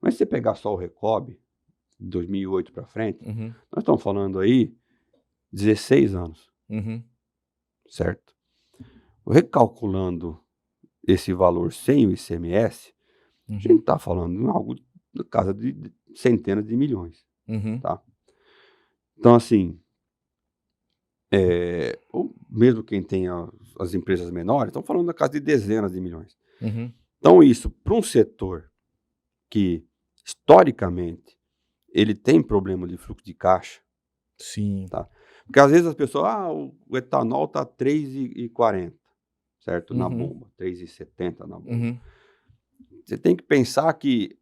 Mas se você pegar só o Recob, de 2008 para frente, nós estamos falando aí 16 anos. Certo? Recalculando esse valor sem o ICMS, a gente está falando em algo na casa de centenas de milhões. Tá? Então, assim, ou mesmo quem tem as empresas menores, estão falando na casa de dezenas de milhões. Então, isso, para um setor que, historicamente, ele tem problema de fluxo de caixa. Sim. Tá? Porque às vezes as pessoas, o etanol está 3,40, certo? Na bomba, 3,70 na bomba. Você tem que pensar que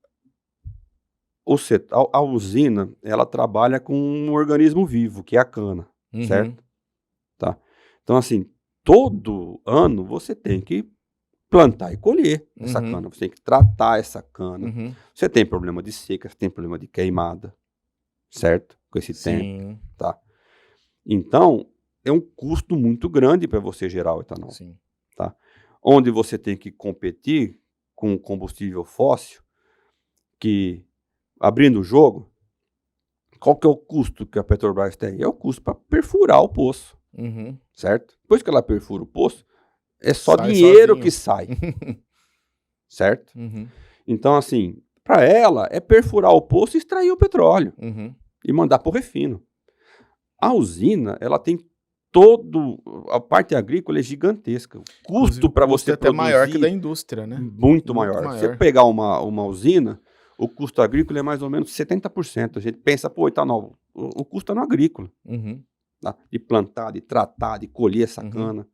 a usina, ela trabalha com um organismo vivo, que é a cana, certo? Tá? Então, assim, todo ano você tem que plantar e colher essa cana, você tem que tratar essa cana. Você tem problema de seca, você tem problema de queimada, certo? Com esse tempo, tá? Então, é um custo muito grande para você gerar o etanol. Sim. Tá? Onde você tem que competir com combustível fóssil, que, abrindo o jogo, qual que é o custo que a Petrobras tem? É o custo para perfurar o poço, certo? Depois que ela perfura o poço, é só dinheiro sozinho que sai, certo? Então, assim, para ela, é perfurar o poço e extrair o petróleo e mandar para o refino. A usina, ela tem a parte agrícola é gigantesca. O custo para você até maior que da indústria, né? Muito maior. Se você pegar uma usina, o custo agrícola é mais ou menos 70%. A gente pensa, etanol, o custo é no agrícola. Tá? De plantar, de tratar, de colher essa cana.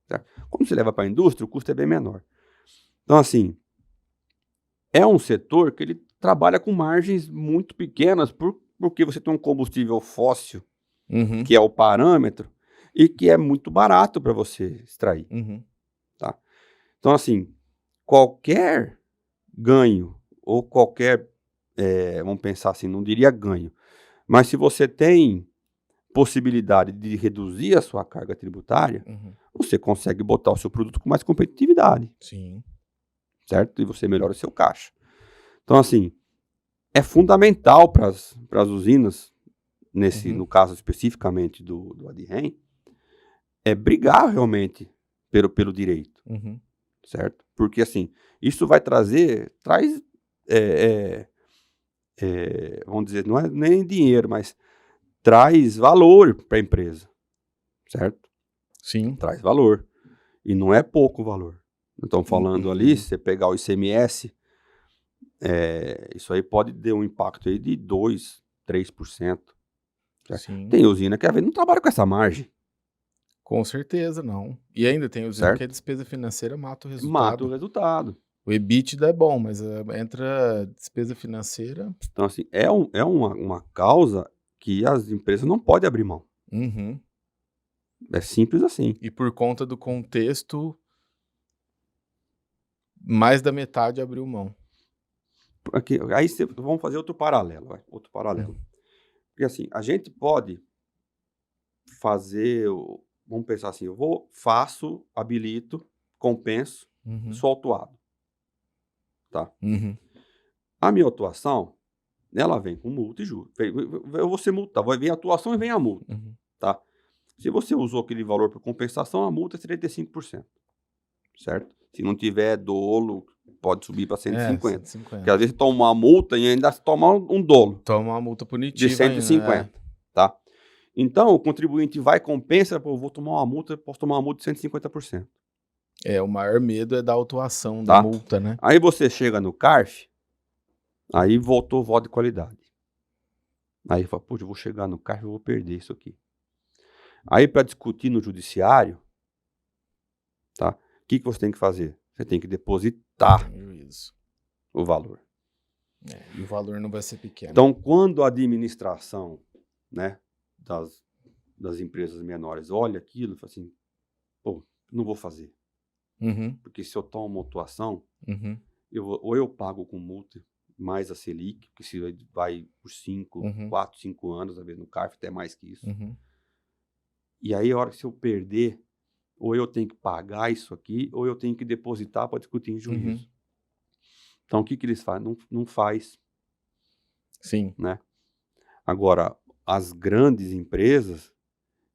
Tá? Quando você leva para a indústria, o custo é bem menor. Então, assim, é um setor que ele trabalha com margens muito pequenas porque você tem um combustível fóssil, que é o parâmetro, e que é muito barato para você extrair. Tá? Então, assim, qualquer ganho, ou qualquer, vamos pensar assim, não diria ganho, mas se você tem possibilidade de reduzir a sua carga tributária, você consegue botar o seu produto com mais competitividade. Sim. Certo? E você melhora o seu caixa. Então, assim, é fundamental para as usinas, no caso especificamente do Adrem, brigar realmente pelo direito, certo? Porque, assim, isso vai traz, vamos dizer, não é nem dinheiro, mas traz valor para a empresa, certo? Sim. Traz valor. E não é pouco valor. Estamos falando ali, se você pegar o ICMS, isso aí pode ter um impacto aí de 2%, 3%. Tem usina que às vezes não trabalha com essa margem. Com certeza, não. E ainda tem o exemplo que a despesa financeira mata o resultado. Mata o resultado. O EBITDA é bom, mas entra despesa financeira... Então, assim, é uma causa que as empresas não podem abrir mão. Uhum. É simples assim. E por conta do contexto, mais da metade abriu mão. Aí vamos fazer outro paralelo. Porque assim, a gente pode fazer, vamos pensar assim, faço, habilito, compenso, sou autuado. Tá? A minha autuação, ela vem com multa e juros. Eu vou ser multado, vai vir a atuação e vem a multa. Tá? Se você usou aquele valor por compensação, a multa é 35%. Certo? Se não tiver dolo, pode subir para 150. 150. Porque às vezes toma uma multa e ainda toma um dolo. Toma uma multa punitiva de 150. ainda, Tá? Então, o contribuinte vai e compensa, vou tomar uma multa, posso tomar uma multa de 150%. O maior medo é da autuação, da multa, né? Aí você chega no CARF, aí voltou o voto de qualidade. Aí fala, eu vou chegar no CARF e vou perder isso aqui. Aí, para discutir no judiciário, tá? O que você tem que fazer? Você tem que depositar o valor. E o valor não vai ser pequeno. Então, quando a administração, né, das empresas menores olha aquilo e fala assim, não vou fazer. Porque se eu tomo uma autuação, ou eu pago com multa, mais a Selic, que se vai por 4, 5 anos, às vezes no CARF até mais que isso. E aí, a hora que se eu perder, ou eu tenho que pagar isso aqui, ou eu tenho que depositar para discutir em juízo. Então, o que eles fazem? Não faz. Sim. Né? Agora, as grandes empresas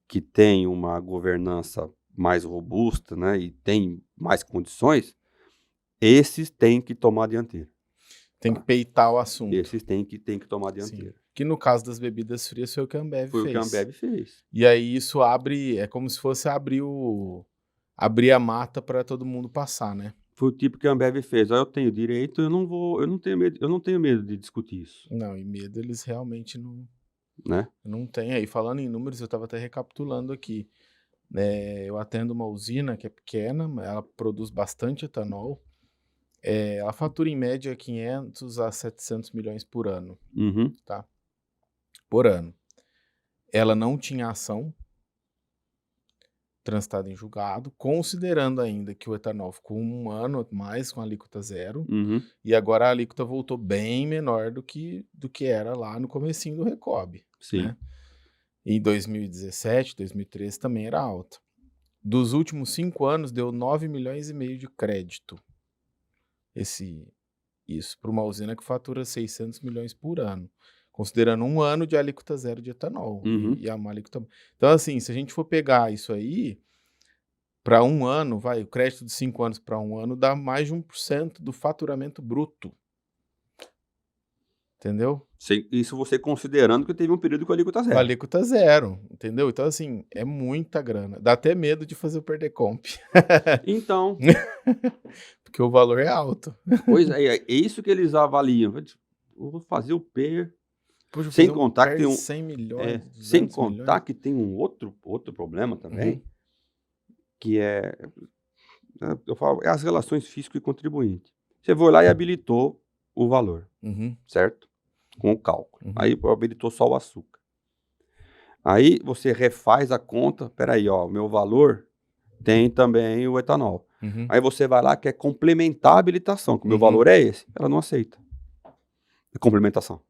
que têm uma governança mais robusta, né, e têm mais condições, esses têm que tomar a dianteira. Tem que peitar o assunto. Esses têm que tomar a dianteira. Sim. Que no caso das bebidas frias foi o que a Ambev fez. Foi o que a Ambev fez. E aí isso abre, é como se fosse abrir a mata para todo mundo passar, né? Foi o tipo que a Ambev fez. Eu tenho direito, eu não tenho medo de discutir isso. Não, e medo eles realmente não, né? Não têm. Aí falando em números, eu estava até recapitulando aqui. Eu atendo uma usina que é pequena, ela produz bastante etanol. Ela fatura em média 500 a 700 milhões por ano. Tá? Por ano. Ela não tinha ação transitada em julgado, considerando ainda que o etanol ficou 1 ano mais com a alíquota zero, e agora a alíquota voltou bem menor do que era lá no comecinho do Recob. Sim. Né? Em 2017, 2013 também era alta. Dos últimos 5 anos deu 9 milhões e meio de crédito. Isso para uma usina que fatura 600 milhões por ano, considerando 1 ano de alíquota zero de etanol. E a alíquota... Então, assim, se a gente for pegar isso aí, para 1 ano, o crédito de 5 anos para 1 ano dá mais de 1% do faturamento bruto. Entendeu? Isso você considerando que teve um período com a alíquota zero. Com a alíquota zero, entendeu? Então, assim, é muita grana. Dá até medo de fazer o perder comp. Então. Porque o valor é alto. Pois é isso que eles avaliam. Eu vou fazer o PER. Poxa, sem contar que tem 100 milhões, sem contar milhões. Que tem um outro problema também, que eu falo, as relações fisco e contribuinte. Você foi lá e habilitou o valor, certo? Com o cálculo. Aí habilitou só o açúcar. Aí você refaz a conta, peraí, o meu valor tem também o etanol. Aí você vai lá, quer complementar a habilitação, que o meu valor é esse. Ela não aceita. É complementação.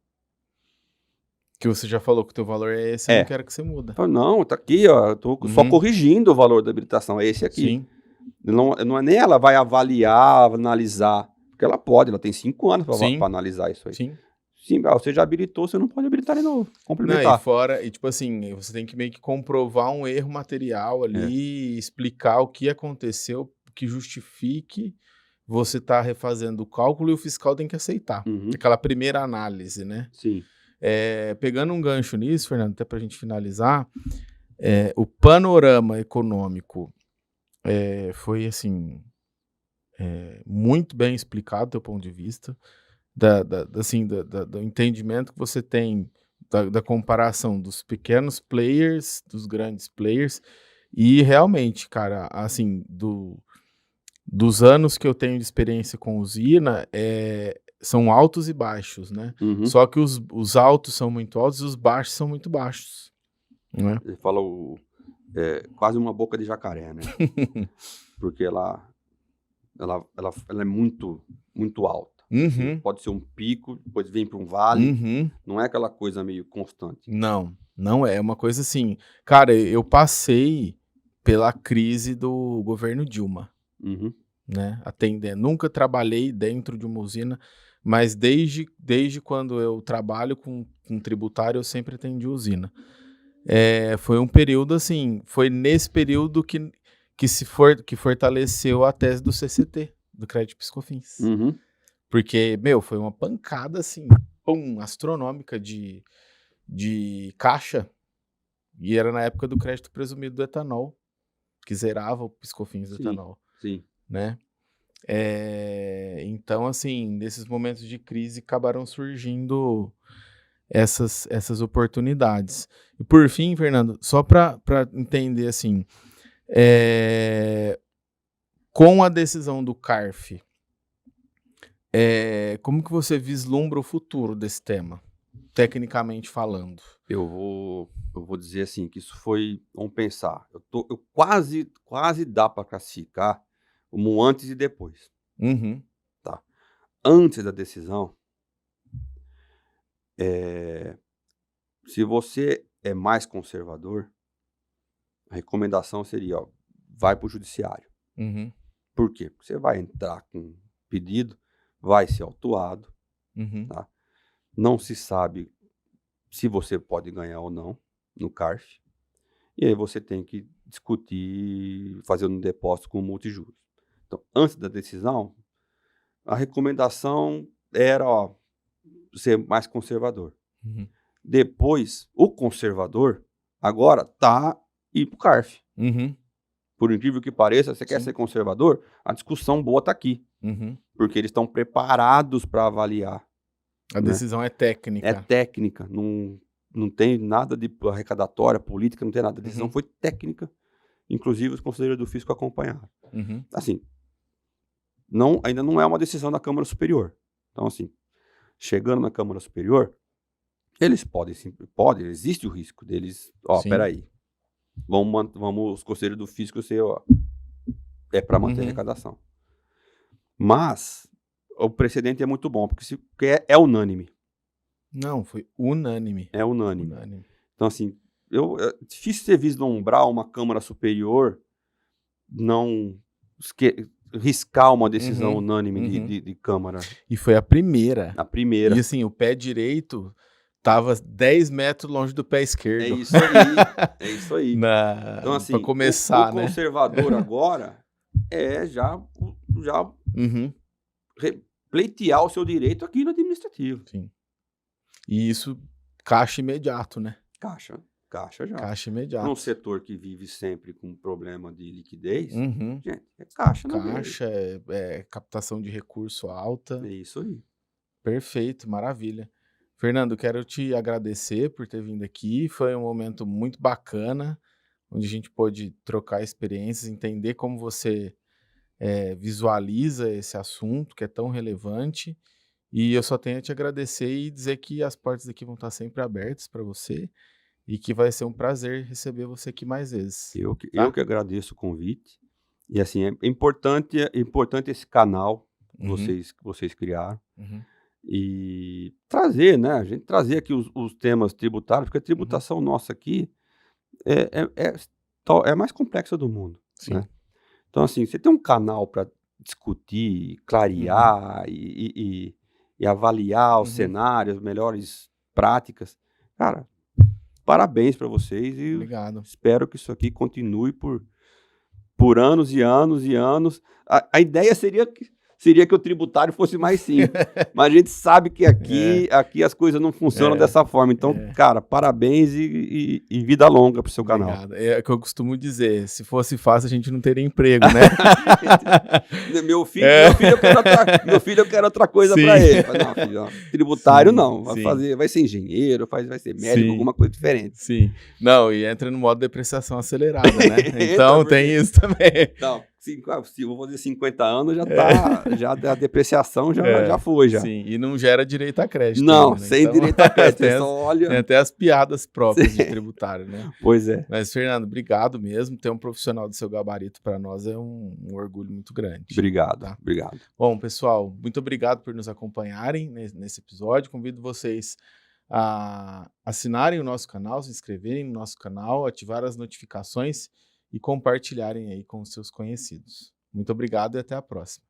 Que você já falou que o teu valor é esse, eu não quero que você muda. Não, tá aqui, eu tô só corrigindo o valor da habilitação, é esse aqui. Sim. Não é nem ela vai avaliar, analisar, porque ela pode, ela tem 5 anos para analisar isso aí. Sim. Sim, você já habilitou, você não pode habilitar de novo, complementar. Não, tipo assim, você tem que meio que comprovar um erro material ali, explicar o que aconteceu, que justifique você tá refazendo o cálculo e o fiscal tem que aceitar. Aquela primeira análise, né? Sim. Pegando um gancho nisso, Fernando, até pra gente finalizar, o panorama econômico foi, assim, muito bem explicado do teu ponto de vista, do entendimento que você tem da comparação dos pequenos players, dos grandes players, E realmente, cara, assim, dos anos que eu tenho de experiência com usina, são altos e baixos, né? Uhum. Só que os altos são muito altos e os baixos são muito baixos, né? Ele fala quase uma boca de jacaré, né? Porque ela é muito, muito alta. Assim, pode ser um pico, depois vem para um vale. Não é aquela coisa meio constante. Não é uma coisa assim. Cara, eu passei pela crise do governo Dilma, né? Atendendo. Nunca trabalhei dentro de uma usina, mas desde quando eu trabalho com tributário, eu sempre atendi usina. Foi um período assim, foi nesse período que fortaleceu a tese do CCT, do Crédito Piscofins. Porque, foi uma pancada assim, astronômica de caixa, e era na época do crédito presumido do etanol, que zerava o piscofins do etanol. Sim. Né? Então, assim, nesses momentos de crise acabaram surgindo essas oportunidades. E por fim, Fernando, só para entender assim, com a decisão do CARF, como que você vislumbra o futuro desse tema, tecnicamente falando? Eu vou dizer assim, que isso foi, vamos pensar, eu quase dá para classificar como antes e depois. Tá? Antes da decisão, se você é mais conservador, a recomendação seria, vai para o judiciário. Por quê? Porque você vai entrar com pedido, vai ser autuado, tá? Não se sabe se você pode ganhar ou não no CARF, e aí você tem que discutir, fazer um depósito com multijuros. Então, antes da decisão, a recomendação era ser mais conservador. Depois, o conservador agora está indo para o CARF. Por incrível que pareça, você quer ser conservador, a discussão boa está aqui. Porque eles estão preparados para avaliar. A decisão é técnica. É técnica, não tem nada de arrecadatória, política, não tem nada. A decisão foi técnica, inclusive os conselheiros do fisco acompanharam. Assim, ainda não é uma decisão da Câmara Superior. Então, assim, chegando na Câmara Superior, eles podem, existe o risco deles, peraí, vamos, os conselheiros do fisco ser, é para manter a arrecadação. Mas o precedente é muito bom, porque é unânime. Não, foi unânime. É unânime. Então, assim, é difícil você vislumbrar uma Câmara Superior não riscar uma decisão unânime de Câmara. E foi a primeira. A primeira. E assim, o pé direito tava 10 metros longe do pé esquerdo. É isso aí. É isso aí. Então, assim, pra começar, o conservador agora já pleitear o seu direito aqui no administrativo. Sim. E isso, caixa imediato, né? Caixa já. Caixa imediato. Num setor que vive sempre com problema de liquidez, gente, é caixa. Caixa, captação de recurso alta. É isso aí. Perfeito, maravilha. Fernando, quero te agradecer por ter vindo aqui. Foi um momento muito bacana, onde a gente pôde trocar experiências, entender como você visualiza esse assunto que é tão relevante. E eu só tenho a te agradecer e dizer que as portas aqui vão estar sempre abertas para você e que vai ser um prazer receber você aqui mais vezes. Eu que agradeço o convite. E assim, é importante esse canal que vocês criaram. E trazer, né? A gente trazer aqui os temas tributários, porque a tributação nossa aqui é mais complexa do mundo. Sim. Né? Então, assim, você tem um canal para discutir, clarear e avaliar os cenários, melhores práticas. Cara, parabéns para vocês e obrigado. Espero que isso aqui continue por anos e anos e anos. A ideia seria que seria que o tributário fosse mais simples. Mas a gente sabe que aqui as coisas não funcionam dessa forma. Então, cara, parabéns e vida longa pro seu canal. É o que eu costumo dizer, se fosse fácil a gente não teria emprego, né? Meu filho eu quero outra coisa para ele. Não, filho, ó, tributário não, vai ser engenheiro, vai ser médico, alguma coisa diferente. Sim, não, e entra no modo depreciação acelerada, né? Então tem isso também. Não, se eu vou fazer 50 anos, já a depreciação já foi. Sim, e não gera direito a crédito. Não, ainda, né? sem então, direito a crédito, tem até as piadas próprias de tributário, né? Pois é. Mas, Fernando, obrigado mesmo. Ter um profissional do seu gabarito para nós é um orgulho muito grande. Obrigado, tá? Obrigado. Bom, pessoal, muito obrigado por nos acompanharem nesse episódio. Convido vocês a assinarem o nosso canal, se inscreverem no nosso canal, ativar as notificações e compartilharem aí com os seus conhecidos. Muito obrigado e até a próxima.